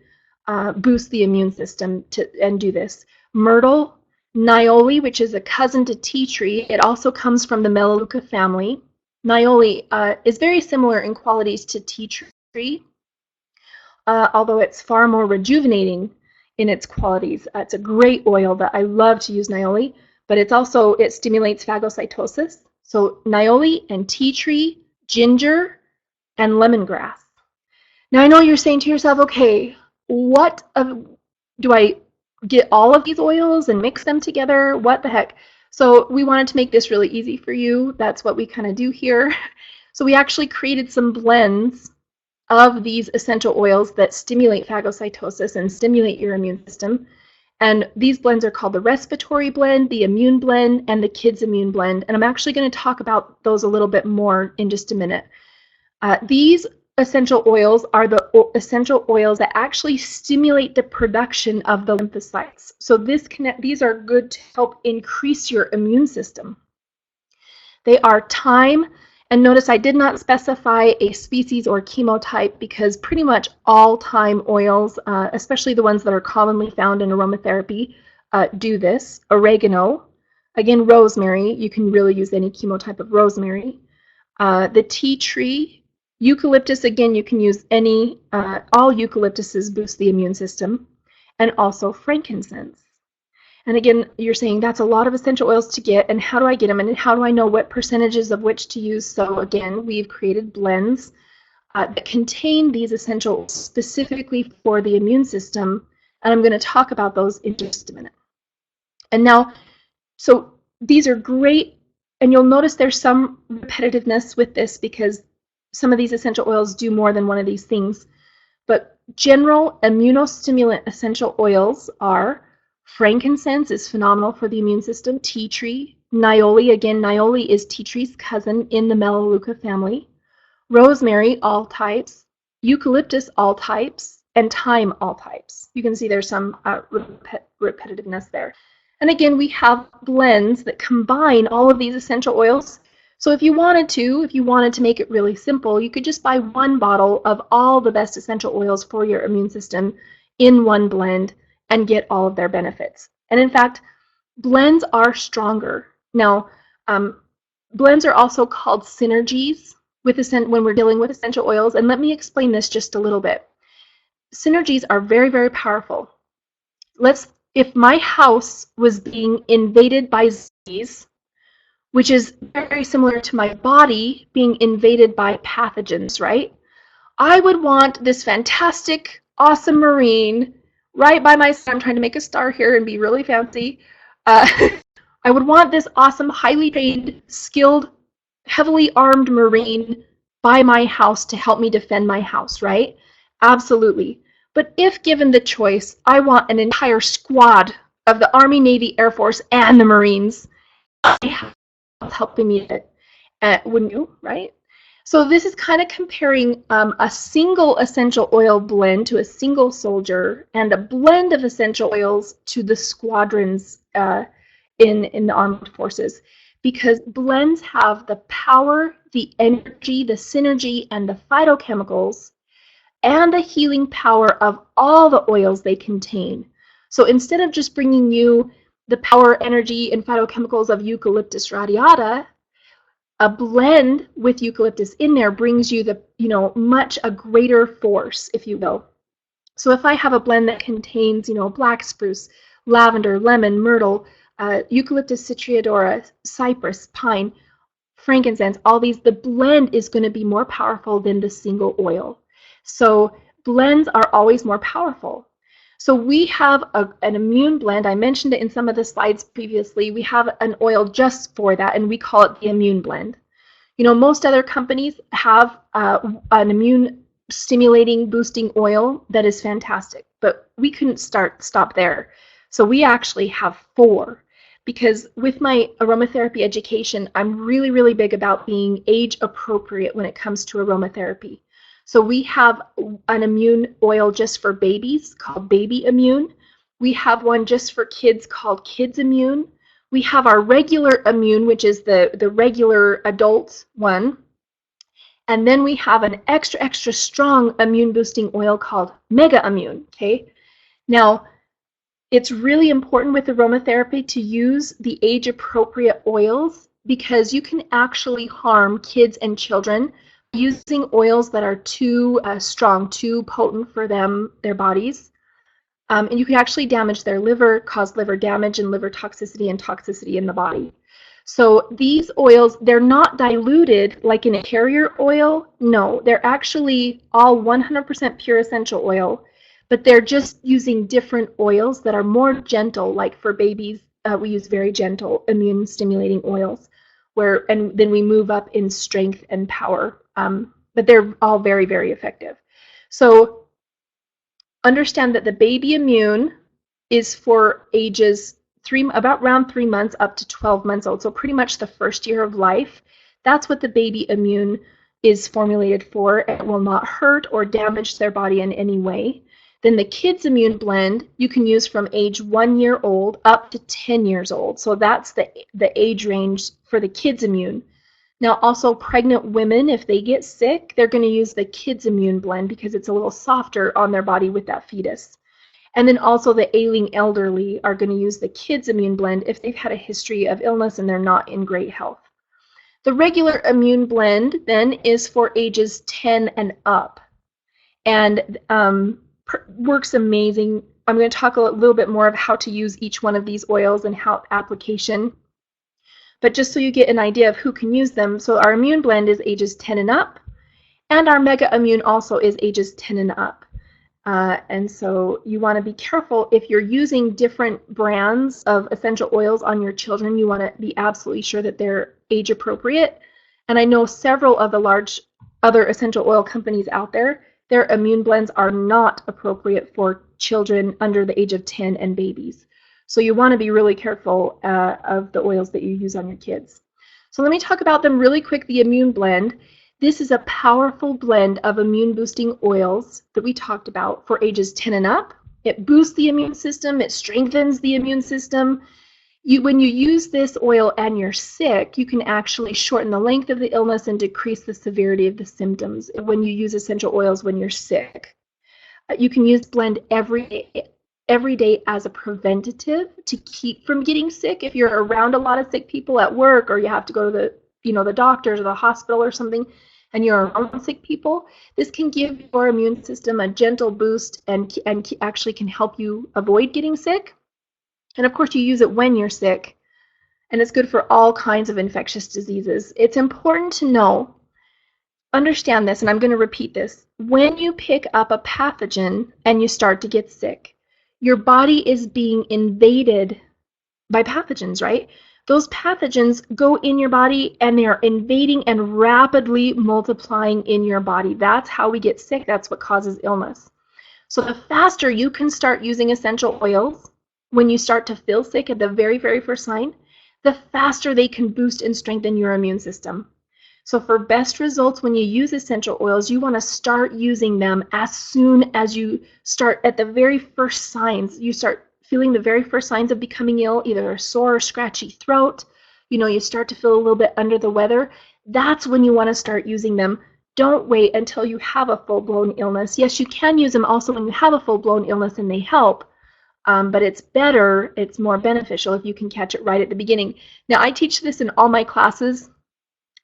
boosts the immune system and do this. Myrtle, Nioli, which is a cousin to tea tree. It also comes from the Melaleuca family. Nioli is very similar in qualities to tea tree, although it's far more rejuvenating in its qualities. It's a great oil that I love to use, Nioli, but it stimulates phagocytosis. So Nioli and tea tree, ginger, and lemongrass. Now I know you're saying to yourself, okay, do I get all of these oils and mix them together? What the heck? So we wanted to make this really easy for you. That's what we kind of do here. So we actually created some blends of these essential oils that stimulate phagocytosis and stimulate your immune system. And these blends are called the respiratory blend, the immune blend, and the kids immune blend. And I'm actually going to talk about those a little bit more in just a minute. These essential oils are the essential oils that actually stimulate the production of the lymphocytes. So these are good to help increase your immune system. They are thyme, and notice I did not specify a species or chemotype because pretty much all thyme oils, especially the ones that are commonly found in aromatherapy, do this. Oregano, again, rosemary, you can really use any chemotype of rosemary. The tea tree, eucalyptus, again, you can use any, all eucalyptuses boost the immune system, and also frankincense. And again, you're saying that's a lot of essential oils to get, and how do I get them, and how do I know what percentages of which to use? So again, we've created blends that contain these essentials specifically for the immune system, and I'm going to talk about those in just a minute. And now, so these are great, and you'll notice there's some repetitiveness with this because some of these essential oils do more than one of these things. But general immunostimulant essential oils are frankincense is phenomenal for the immune system. Tea tree, Nioli, again, Nioli is tea tree's cousin in the Melaleuca family. Rosemary, all types. Eucalyptus, all types. And thyme, all types. You can see there's some repetitiveness there. And again, we have blends that combine all of these essential oils. So if you wanted to make it really simple, you could just buy one bottle of all the best essential oils for your immune system in one blend and get all of their benefits. And in fact, blends are stronger. Now, blends are also called synergies when we're dealing with essential oils. And let me explain this just a little bit. Synergies are very, very powerful. If my house was being invaded by zombies, which is very similar to my body being invaded by pathogens, right? I would want this fantastic, awesome Marine right by my side. I'm trying to make a star here and be really fancy. I would want this awesome, highly trained, skilled, heavily armed Marine by my house to help me defend my house, right? Absolutely. But if given the choice, I want an entire squad of the Army, Navy, Air Force, and the Marines helping me, wouldn't you, right? So this is kind of comparing a single essential oil blend to a single soldier and a blend of essential oils to the squadrons in the armed forces, because blends have the power, the energy, the synergy, and the phytochemicals and the healing power of all the oils they contain. So instead of just bringing you the power, energy, and phytochemicals of Eucalyptus radiata, a blend with eucalyptus in there brings you the, much a greater force, if you will. So if I have a blend that contains, black spruce, lavender, lemon, myrtle, Eucalyptus citriodora, cypress, pine, frankincense, all these, the blend is going to be more powerful than the single oil. So blends are always more powerful. So we have an immune blend. I mentioned it in some of the slides previously. We have an oil just for that, and we call it the immune blend. Most other companies have an immune stimulating, boosting oil that is fantastic, but we couldn't stop there. So we actually have 4, because with my aromatherapy education, I'm really, really big about being age appropriate when it comes to aromatherapy. So we have an immune oil just for babies called Baby Immune. We have one just for kids called Kids Immune. We have our regular immune, which is the regular adult one. And then we have an extra, extra strong immune boosting oil called Mega Immune, okay? Now, it's really important with aromatherapy to use the age-appropriate oils, because you can actually harm kids and children using oils that are too strong, too potent for their bodies. And you can actually damage their liver, cause liver damage and liver toxicity and toxicity in the body. So these oils, they're not diluted like in a carrier oil. No, they're actually all 100% pure essential oil, but they're just using different oils that are more gentle. Like for babies, we use very gentle immune stimulating oils, and then we move up in strength and power. But they're all very, very effective. So understand that the Baby Immune is for ages about around 3 months up to 12 months old, so pretty much the first year of life. That's what the Baby Immune is formulated for. It will not hurt or damage their body in any way. Then the Kids Immune blend you can use from age 1 year old up to 10 years old. So that's the age range for the Kids Immune. Now also pregnant women, if they get sick, they're going to use the Kids Immune blend because it's a little softer on their body with that fetus. And then also the ailing elderly are going to use the Kids Immune blend if they've had a history of illness and they're not in great health. The regular immune blend then is for ages 10 and up, and works amazing. I'm going to talk a little bit more of how to use each one of these oils and how application. But just so you get an idea of who can use them, so our immune blend is ages 10 and up, and our Mega Immune also is ages 10 and up. And so you want to be careful if you're using different brands of essential oils on your children. You want to be absolutely sure that they're age appropriate. And I know several of the large other essential oil companies out there, their immune blends are not appropriate for children under the age of 10 and babies. So you want to be really careful of the oils that you use on your kids. So let me talk about them really quick. The immune blend. This is a powerful blend of immune boosting oils that we talked about for ages 10 and up. It boosts the immune system. It strengthens the immune system. When you use this oil and you're sick, you can actually shorten the length of the illness and decrease the severity of the symptoms when you use essential oils when you're sick. You can use blend every day as a preventative to keep from getting sick. If you're around a lot of sick people at work, or you have to go to the doctors or the hospital or something, and you're around sick people, this can give your immune system a gentle boost and actually can help you avoid getting sick. And of course, you use it when you're sick, and it's good for all kinds of infectious diseases. It's important to understand this, and I'm going to repeat this. When you pick up a pathogen and you start to get sick, your body is being invaded by pathogens, right? Those pathogens go in your body and they are invading and rapidly multiplying in your body. That's how we get sick. That's what causes illness. So the faster you can start using essential oils when you start to feel sick at the very, very first sign, the faster they can boost and strengthen your immune system. So for best results when you use essential oils, you want to start using them as soon as you start at the very first signs. You start feeling the very first signs of becoming ill, either a sore or scratchy throat, you start to feel a little bit under the weather. That's when you want to start using them. Don't wait until you have a full-blown illness. Yes, you can use them also when you have a full-blown illness and they help, but it's more beneficial if you can catch it right at the beginning. Now, I teach this in all my classes,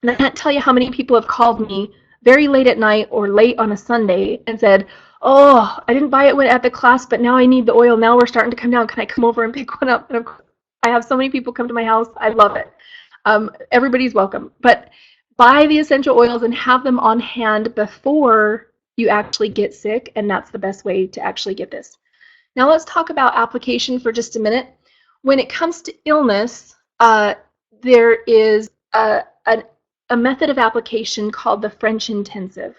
and I can't tell you how many people have called me very late at night or late on a Sunday and said, oh, I didn't buy it at the class, but now I need the oil. Now we're starting to come down. Can I come over and pick one up? And I have so many people come to my house. I love it. Everybody's welcome. But buy the essential oils and have them on hand before you actually get sick, and that's the best way to actually get this. Now let's talk about application for just a minute. When it comes to illness, there is a method of application called the French intensive.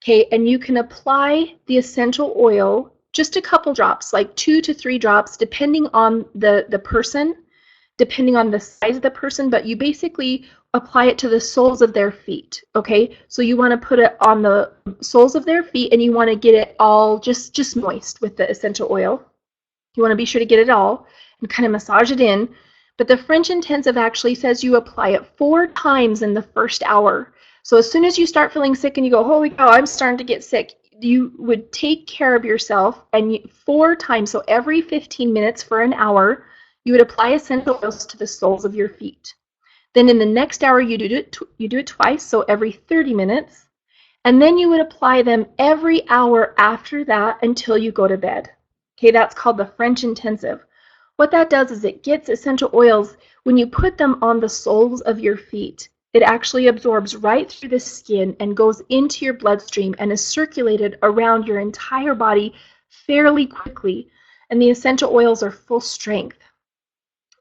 Okay, and you can apply the essential oil, just a couple drops, like 2 to 3 drops, depending on the person, depending on the size of the person, but you basically apply it to the soles of their feet. Okay, so you want to put it on the soles of their feet, and you want to get it all just moist with the essential oil. You want to be sure to get it all and kind of massage it in. But the French intensive actually says you apply it 4 times in the first hour. So as soon as you start feeling sick and you go, holy cow, I'm starting to get sick, you would take care of yourself, and 4 times, so every 15 minutes for an hour, you would apply essential oils to the soles of your feet. Then in the next hour, you do it twice, so every 30 minutes. And then you would apply them every hour after that until you go to bed. Okay, that's called the French intensive. What that does is it gets essential oils, when you put them on the soles of your feet, it actually absorbs right through the skin and goes into your bloodstream and is circulated around your entire body fairly quickly. And the essential oils are full strength.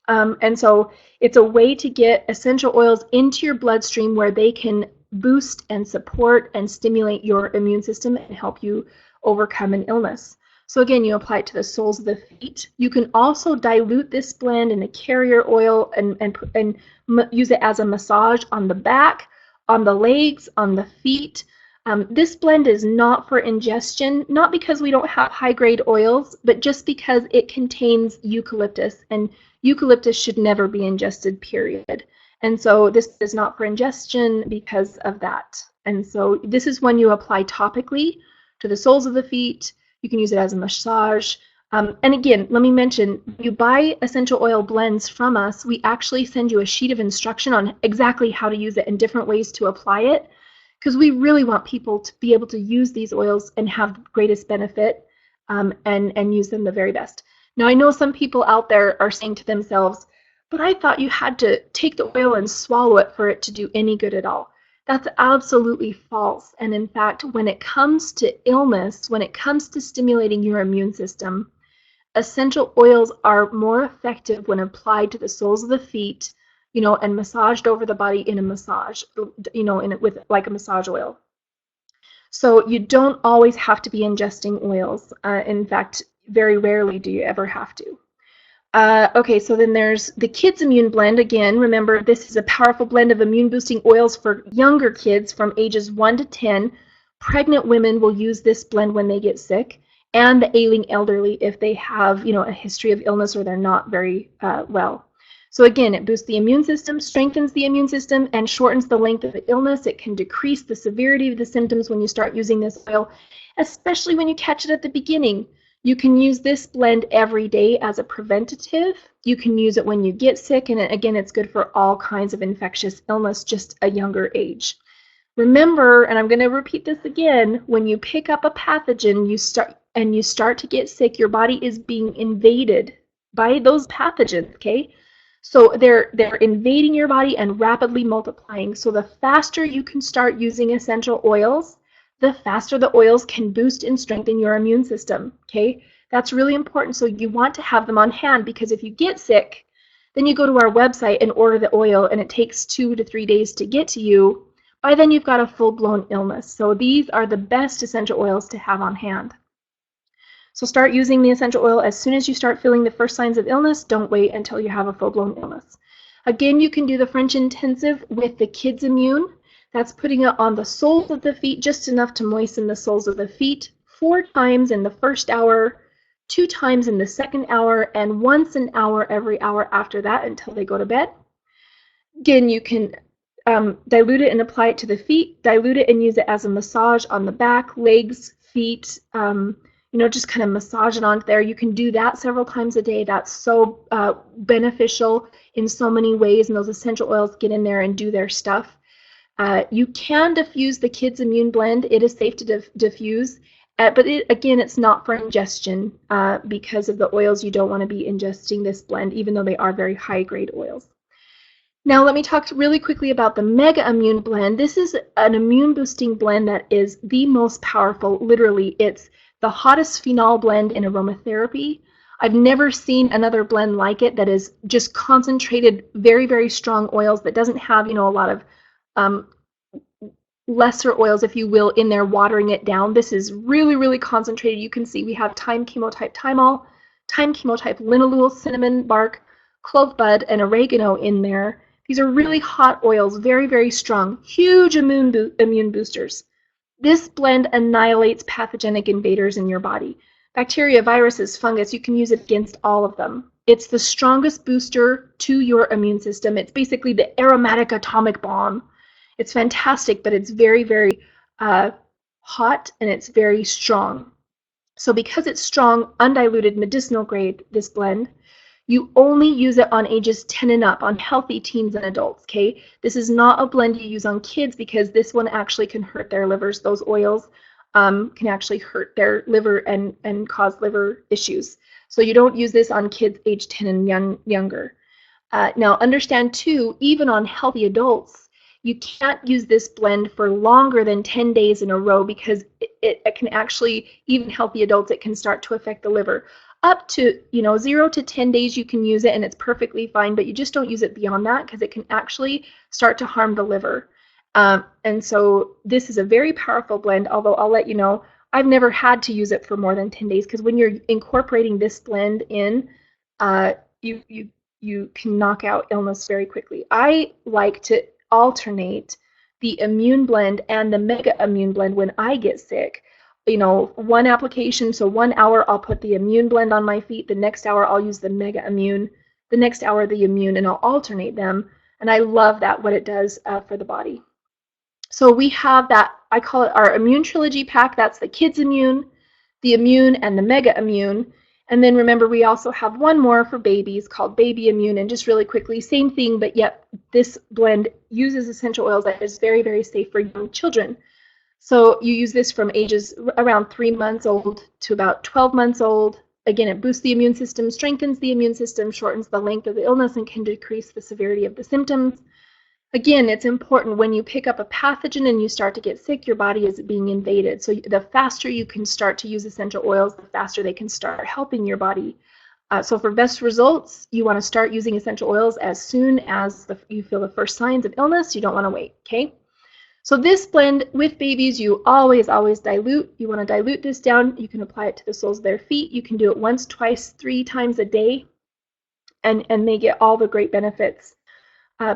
And so it's a way to get essential oils into your bloodstream where they can boost and support and stimulate your immune system and help you overcome an illness. So again, you apply it to the soles of the feet. You can also dilute this blend in a carrier oil and use it as a massage on the back, on the legs, on the feet. This blend is not for ingestion, not because we don't have high-grade oils, but just because it contains eucalyptus, and eucalyptus should never be ingested, period. And so this is not for ingestion because of that. And so this is when you apply topically to the soles of the feet. You can use it as a massage. And again, let me mention, you buy essential oil blends from us, we actually send you a sheet of instruction on exactly how to use it and different ways to apply it, because we really want people to be able to use these oils and have the greatest benefit, and use them the very best. Now, I know some people out there are saying to themselves, but I thought you had to take the oil and swallow it for it to do any good at all. That's absolutely false. And in fact, when it comes to illness, when it comes to stimulating your immune system, essential oils are more effective when applied to the soles of the feet, and massaged over the body in a massage, with like a massage oil. So you don't always have to be ingesting oils. In fact, very rarely do you ever have to. Okay, so then there's the Kids Immune Blend. Again, remember, this is a powerful blend of immune-boosting oils for younger kids from ages 1 to 10. Pregnant women will use this blend when they get sick, and the ailing elderly if they have, a history of illness or they're not very well. So again, it boosts the immune system, strengthens the immune system, and shortens the length of the illness. It can decrease the severity of the symptoms when you start using this oil, especially when you catch it at the beginning. You can use this blend every day as a preventative. You can use it when you get sick, and again, it's good for all kinds of infectious illness, just a younger age. Remember, and I'm going to repeat this again, when you pick up a pathogen, you start to get sick, your body is being invaded by those pathogens, okay? So they're invading your body and rapidly multiplying. So the faster you can start using essential oils, the faster the oils can boost and strengthen your immune system, okay? That's really important. So you want to have them on hand, because if you get sick, then you go to our website and order the oil, and it takes 2 to 3 days to get to you. By then you've got a full-blown illness. So these are the best essential oils to have on hand. So start using the essential oil as soon as you start feeling the first signs of illness. Don't wait until you have a full-blown illness. Again, you can do the French intensive with the Kids Immune. That's putting it on the soles of the feet, just enough to moisten the soles of the feet 4 times in the first hour, 2 times in the second hour, and once an hour every hour after that until they go to bed. Again, you can dilute it and apply it to the feet, dilute it and use it as a massage on the back, legs, feet, just kind of massage it onto there. You can do that several times a day. That's so beneficial in so many ways, and those essential oils get in there and do their stuff. You can diffuse the Kids Immune Blend. It is safe to diffuse, but again, it's not for ingestion because of the oils. You don't want to be ingesting this blend, even though they are very high-grade oils. Now let me talk really quickly about the Mega Immune Blend. This is an immune boosting blend that is the most powerful. Literally, it's the hottest phenol blend in aromatherapy. I've never seen another blend like it that is just concentrated, very, very strong oils that doesn't have, a lot of lesser oils, if you will, in there watering it down. This is really, really concentrated. You can see we have thyme chemotype thymol, thyme chemotype linalool, cinnamon bark, clove bud, and oregano in there. These are really hot oils, very, very strong, huge immune boosters. This blend annihilates pathogenic invaders in your body. Bacteria, viruses, fungus, you can use it against all of them. It's the strongest booster to your immune system. It's basically the aromatic atomic bomb. It's fantastic, but it's very, very hot and it's very strong. So because it's strong, undiluted, medicinal grade, this blend, you only use it on ages 10 and up, on healthy teens and adults, okay? This is not a blend you use on kids because this one actually can hurt their livers. Those oils can actually hurt their liver and cause liver issues. So you don't use this on kids age 10 and younger. Now understand too, even on healthy adults, you can't use this blend for longer than 10 days in a row because it can actually, even healthy adults, it can start to affect the liver. Up to 0 to 10 days you can use it and it's perfectly fine, but you just don't use it beyond that because it can actually start to harm the liver. And so this is a very powerful blend, although I'll let you know, I've never had to use it for more than 10 days because when you're incorporating this blend in, you can knock out illness very quickly. I like to alternate the immune blend and the Mega Immune Blend when I get sick. One application, so 1 hour I'll put the immune blend on my feet, the next hour I'll use the Mega Immune, the next hour the immune, and I'll alternate them. And I love that, what it does for the body. So we have that, I call it our Immune Trilogy pack. That's the Kids Immune, the Immune, and the Mega Immune. And then remember, we also have one more for babies called Baby Immune. And just really quickly, same thing, but yet this blend uses essential oils that is very, very safe for young children. So you use this from ages around 3 months old to about 12 months old. Again, it boosts the immune system, strengthens the immune system, shortens the length of the illness, and can decrease the severity of the symptoms. Again, it's important when you pick up a pathogen and you start to get sick, your body is being invaded. So the faster you can start to use essential oils, the faster they can start helping your body. So for best results, you want to start using essential oils as soon as you feel the first signs of illness. You don't want to wait, okay? So this blend with babies, you always dilute. You want to dilute this down. You can apply it to the soles of their feet. You can do it once, twice, 3 times a day, and they get all the great benefits.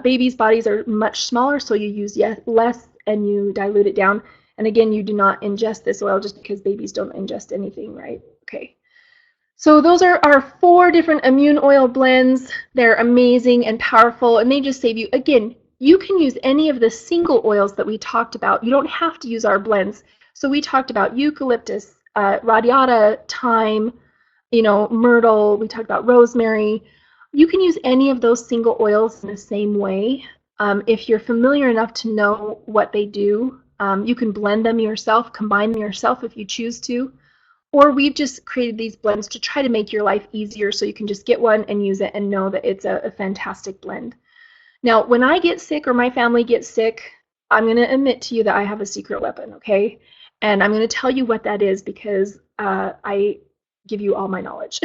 Babies' bodies are much smaller, so you use less and you dilute it down. And again, you do not ingest this oil just because babies don't ingest anything, right? Okay. So those are our 4 different immune oil blends. They're amazing and powerful, and they just save you. Again, you can use any of the single oils that we talked about. You don't have to use our blends. So we talked about eucalyptus, radiata, thyme, myrtle. We talked about rosemary. You can use any of those single oils in the same way. If you're familiar enough to know what they do, you can blend them yourself, combine them yourself if you choose to. Or we've just created these blends to try to make your life easier so you can just get one and use it and know that it's a fantastic blend. Now, when I get sick or my family gets sick, I'm going to admit to you that I have a secret weapon, okay? And I'm going to tell you what that is because I give you all my knowledge.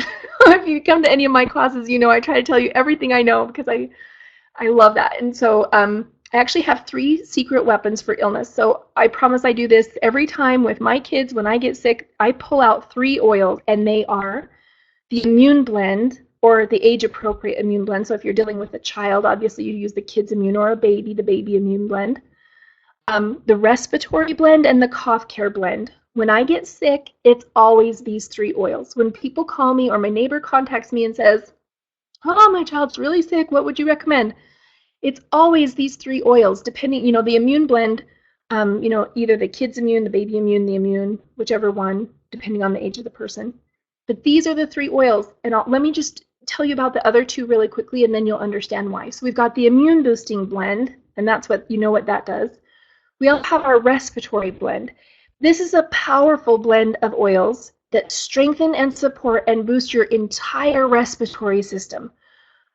If you come to any of my classes, I try to tell you everything I know because I love that. And so I actually have 3 secret weapons for illness. So I promise I do this every time with my kids. When I get sick, I pull out 3 oils, and they are the immune blend, or the age-appropriate immune blend. So if you're dealing with a child, obviously you use the Kids Immune, or a baby, the Baby Immune blend. the respiratory blend, and the cough care blend. When I get sick, it's always these 3 oils. When people call me or my neighbor contacts me and says, "Oh, my child's really sick, what would you recommend?" It's always these 3 oils, depending, the immune blend, either the kid's immune, the baby immune, the immune, whichever one, depending on the age of the person. But these are the 3 oils, and let me just tell you about the other 2 really quickly, and then you'll understand why. So we've got the immune boosting blend, and that's what what that does. We also have our respiratory blend. This is a powerful blend of oils that strengthen and support and boost your entire respiratory system,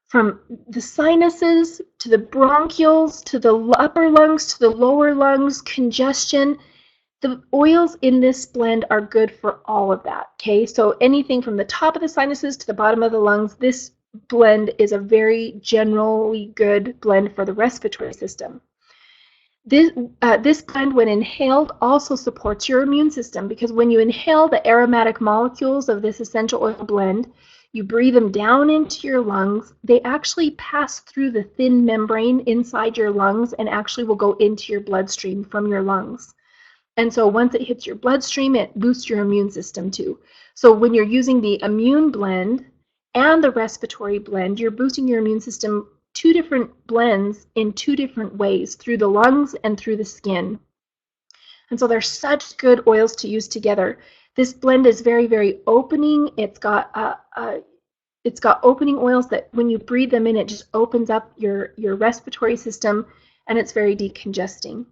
from the sinuses to the bronchioles to the upper lungs to the lower lungs, congestion. The oils in this blend are good for all of that, okay? So anything from the top of the sinuses to the bottom of the lungs, this blend is a very generally good blend for the respiratory system. This blend, when inhaled, also supports your immune system, because when you inhale the aromatic molecules of this essential oil blend, you breathe them down into your lungs, they actually pass through the thin membrane inside your lungs and actually will go into your bloodstream from your lungs. And so once it hits your bloodstream, it boosts your immune system too. So when you're using the immune blend and the respiratory blend, you're boosting your immune system 2 different blends in 2 different ways, through the lungs and through the skin. And so they're such good oils to use together. This blend is very, very opening. It's got opening oils that when you breathe them in, it just opens up your respiratory system, and it's very decongesting.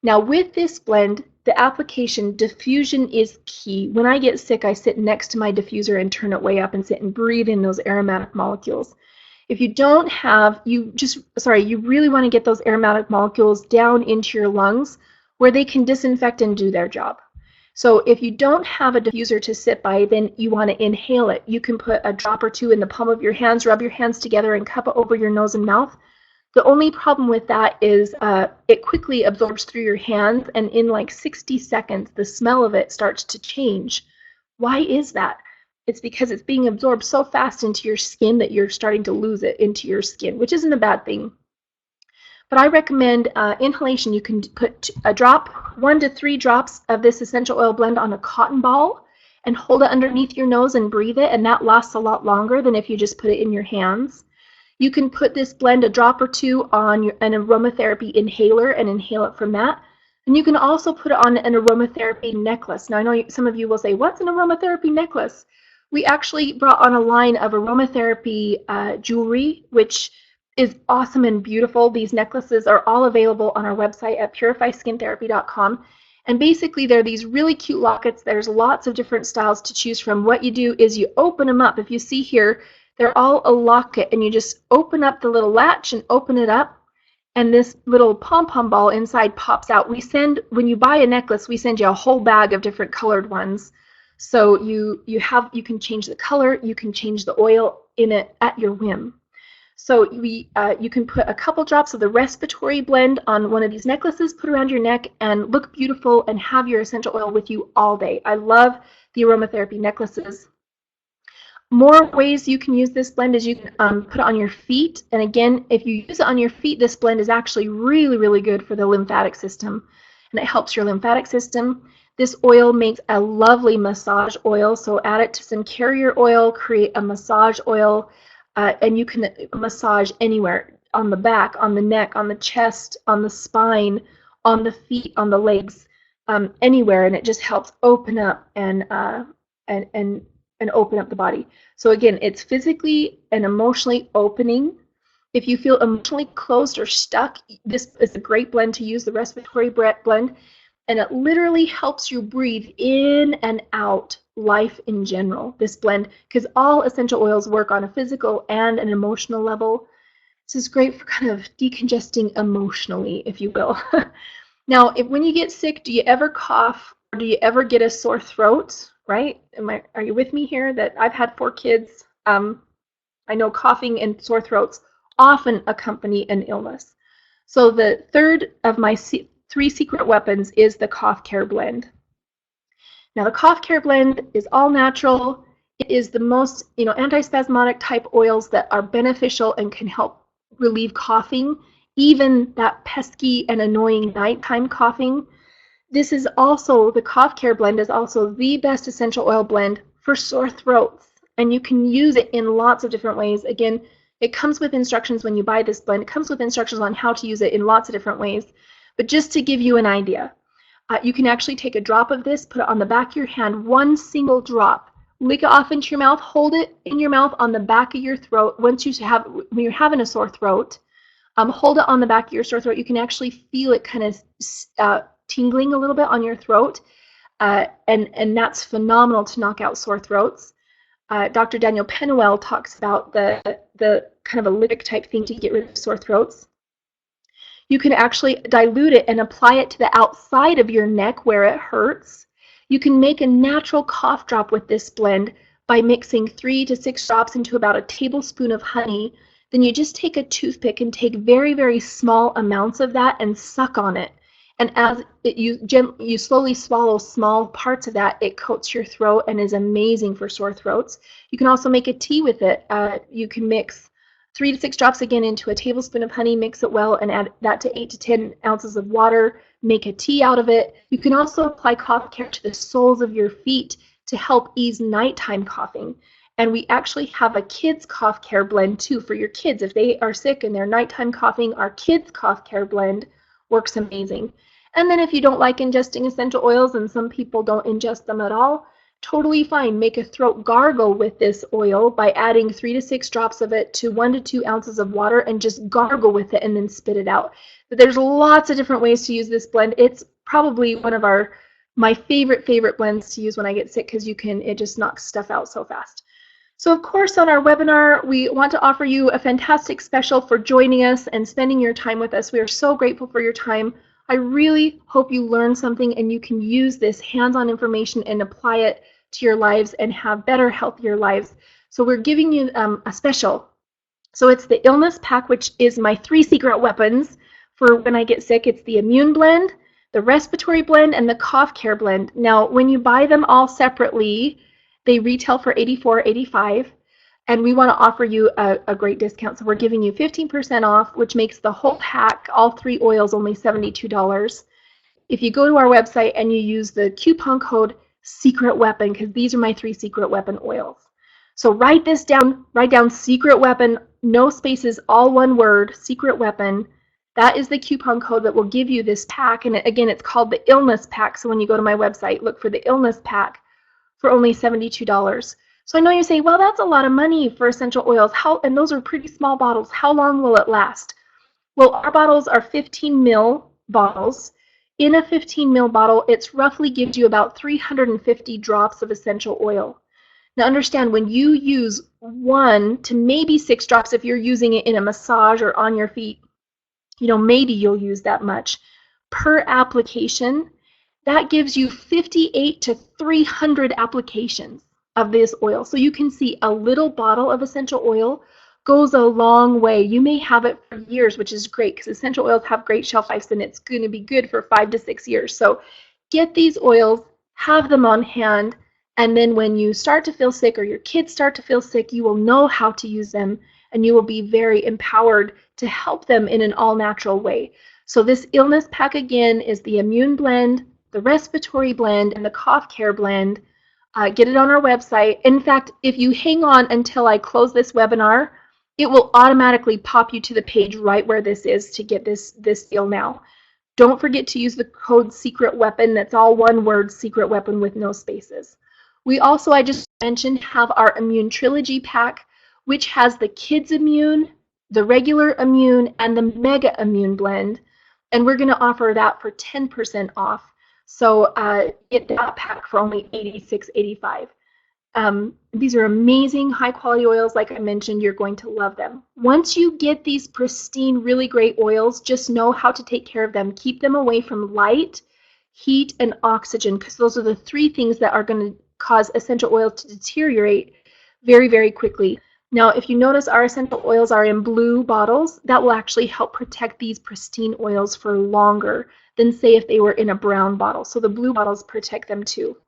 Now with this blend, the application, diffusion is key. When I get sick, I sit next to my diffuser and turn it way up and sit and breathe in those aromatic molecules. If you don't have, you really want to get those aromatic molecules down into your lungs where they can disinfect and do their job. So if you don't have a diffuser to sit by, then you want to inhale it. You can put a drop or 2 in the palm of your hands, rub your hands together, and cup it over your nose and mouth. The only problem with that is it quickly absorbs through your hands, and in like 60 seconds, the smell of it starts to change. Why is that? It's because it's being absorbed so fast into your skin that you're starting to lose it into your skin, which isn't a bad thing. But I recommend inhalation. You can put a drop, 1 to 3 drops of this essential oil blend on a cotton ball and hold it underneath your nose and breathe it, and that lasts a lot longer than if you just put it in your hands. You can put this blend, a drop or 2, on an aromatherapy inhaler and inhale it from that. And you can also put it on an aromatherapy necklace. Now I know some of you will say, what's an aromatherapy necklace? We actually brought on a line of aromatherapy jewelry, which is awesome and beautiful. These necklaces are all available on our website at purifyskintherapy.com. And basically, they're these really cute lockets. There's lots of different styles to choose from. What you do is you open them up. If you see here, they're all a locket, and you just open up the little latch and open it up, and this little pom-pom ball inside pops out. When you buy a necklace, we send you a whole bag of different colored ones. So you can change the color, you can change the oil in it at your whim. So you can put a couple drops of the respiratory blend on one of these necklaces, put around your neck, and look beautiful and have your essential oil with you all day. I love the aromatherapy necklaces. More ways you can use this blend is you can put it on your feet. And again, if you use it on your feet, this blend is actually really, really good for the lymphatic system. And it helps your lymphatic system. This oil makes a lovely massage oil. So add it to some carrier oil, create a massage oil, and you can massage anywhere, on the back, on the neck, on the chest, on the spine, on the feet, on the legs, anywhere. And it just helps open up and open up the body. So again, it's physically and emotionally opening. If you feel emotionally closed or stuck, this is a great blend to use, the respiratory blend, and it literally helps you breathe in and out life in general, this blend, because all essential oils work on a physical and an emotional level. This is great for kind of decongesting emotionally, if you will. Now, when you get sick, do you ever cough, or do you ever get a sore throat? Right? Are you with me here? That I've had 4 kids. I know coughing and sore throats often accompany an illness. So the third of my 3 secret weapons is the cough care blend. Now the cough care blend is all natural. It is the most antispasmodic type oils that are beneficial and can help relieve coughing even that pesky and annoying nighttime coughing. This is also, the Cough Care blend is also the best essential oil blend for sore throats. And you can use it in lots of different ways. Again, it comes with instructions when you buy this blend. It comes with instructions on how to use it in lots of different ways. But just to give you an idea, you can actually take a drop of this, put it on the back of your hand, one single drop, lick it off into your mouth, hold it in your mouth on the back of your throat. When you're having a sore throat, hold it on the back of your sore throat. You can actually feel it kind of tingling a little bit on your throat, and that's phenomenal to knock out sore throats. Dr. Daniel Penuel talks about the kind of a lytic type thing to get rid of sore throats. You can actually dilute it and apply it to the outside of your neck where it hurts. You can make a natural cough drop with this blend by mixing 3 to 6 drops into about a tablespoon of honey. Then you just take a toothpick and take very, very small amounts of that and suck on it. And as you slowly swallow small parts of that, it coats your throat and is amazing for sore throats. You can also make a tea with it. You can mix 3 to 6 drops again into a tablespoon of honey, mix it well, and add that to 8 to 10 ounces of water. Make a tea out of it. You can also apply Cough Care to the soles of your feet to help ease nighttime coughing. And we actually have a kids cough care blend too for your kids. If they are sick and they're nighttime coughing, our kids cough care blend works amazing. And then if you don't like ingesting essential oils, and some people don't ingest them at all, totally fine. Make a throat gargle with this oil by adding 3 to 6 drops of it to 1 to 2 ounces of water and just gargle with it and then spit it out. But there's lots of different ways to use this blend. It's probably one of my favorite blends to use when I get sick because it just knocks stuff out so fast. So of course on our webinar, we want to offer you a fantastic special for joining us and spending your time with us. We are so grateful for your time. I really hope you learned something and you can use this hands-on information and apply it to your lives and have better, healthier lives. So we're giving you a special. So it's the Illness Pack, which is my 3 secret weapons for when I get sick. It's the Immune Blend, the Respiratory Blend, and the Cough Care Blend. Now, when you buy them all separately, they retail for $84.85, and we want to offer you a great discount. So we're giving you 15% off, which makes the whole pack, all 3 oils, only $72. If you go to our website and you use the coupon code Secret Weapon, because these are my 3 Secret Weapon oils. So write this down, write down Secret Weapon, no spaces, all one word, Secret Weapon. That is the coupon code that will give you this pack. And again, it's called the Illness Pack. So when you go to my website, look for the Illness Pack for only $72. So I know you say, well, that's a lot of money for essential oils. And those are pretty small bottles. How long will it last? Well, our bottles are 15 ml bottles. In a 15 ml bottle, it roughly gives you about 350 drops of essential oil. Now understand, when you use 1 to maybe 6 drops, if you're using it in a massage or on your feet, maybe you'll use that much per application. That gives you 58 to 300 applications of this oil. So you can see a little bottle of essential oil goes a long way. You may have it for years, which is great because essential oils have great shelf lives and it's going to be good for 5 to 6 years. So get these oils, have them on hand, and then when you start to feel sick or your kids start to feel sick, you will know how to use them and you will be very empowered to help them in an all-natural way. So this Illness Pack again is the Immune Blend, the Respiratory Blend, and the Cough Care Blend. Get it on our website. In fact, if you hang on until I close this webinar, it will automatically pop you to the page right where this is to get this deal now. Don't forget to use the code Secret Weapon. That's all one word, Secret Weapon, with no spaces. We also, I just mentioned, have our Immune Trilogy Pack, which has the Kids Immune, the Regular Immune, and the Mega Immune Blend. And we're going to offer that for 10% off. So get that pack for only $86.85. These are amazing, high-quality oils. Like I mentioned, you're going to love them. Once you get these pristine, really great oils, just know how to take care of them. Keep them away from light, heat, and oxygen, because those are the 3 things that are going to cause essential oils to deteriorate very, very quickly. Now, if you notice, our essential oils are in blue bottles. That will actually help protect these pristine oils for longer than, say, if they were in a brown bottle. So the blue bottles protect them too.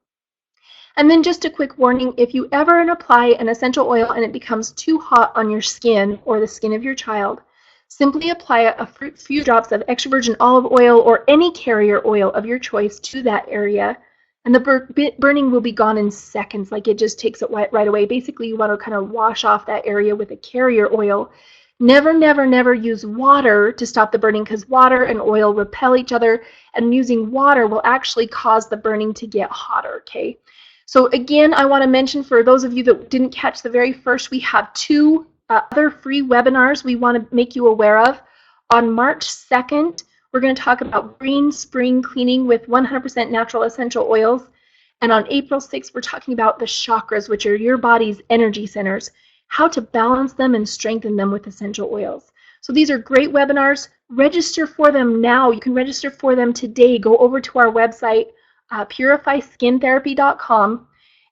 And then just a quick warning, if you ever apply an essential oil and it becomes too hot on your skin or the skin of your child, Simply apply a few drops of extra virgin olive oil or any carrier oil of your choice to that area, and the burning will be gone in seconds. Like, it just takes it right away. Basically, you want to kind of wash off that area with a carrier oil. Never, never, never use water to stop the burning, because water and oil repel each other, and using water will actually cause the burning to get hotter, okay? So again, I want to mention, for those of you that didn't catch the very first, we have two other free webinars we want to make you aware of. On March 2nd, we're going to talk about green spring cleaning with 100% natural essential oils. And on April 6th, we're talking about the chakras, which are your body's energy centers, how to balance them and strengthen them with essential oils. So these are great webinars. Register for them now. You can register for them today. Go over to our website, purifyskin.therapy.com,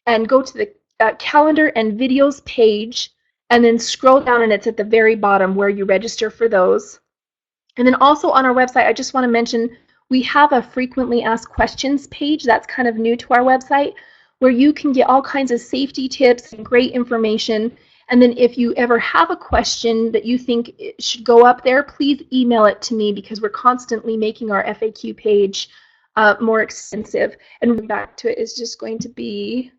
and go to the calendar and videos page, and then scroll down, and it's at the very bottom where you register for those. And then also on our website, I just want to mention, we have a frequently asked questions page that's kind of new to our website, where you can get all kinds of safety tips and great information. And then if you ever have a question that you think it should go up there, please email it to me, because we're constantly making our FAQ page more extensive. And back to it is just going to be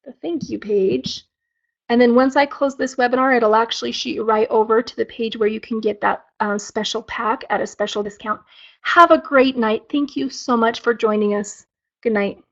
the thank you page. And then once I close this webinar, it'll actually shoot you right over to the page where you can get that special pack at a special discount. Have a great night. Thank you so much for joining us. Good night.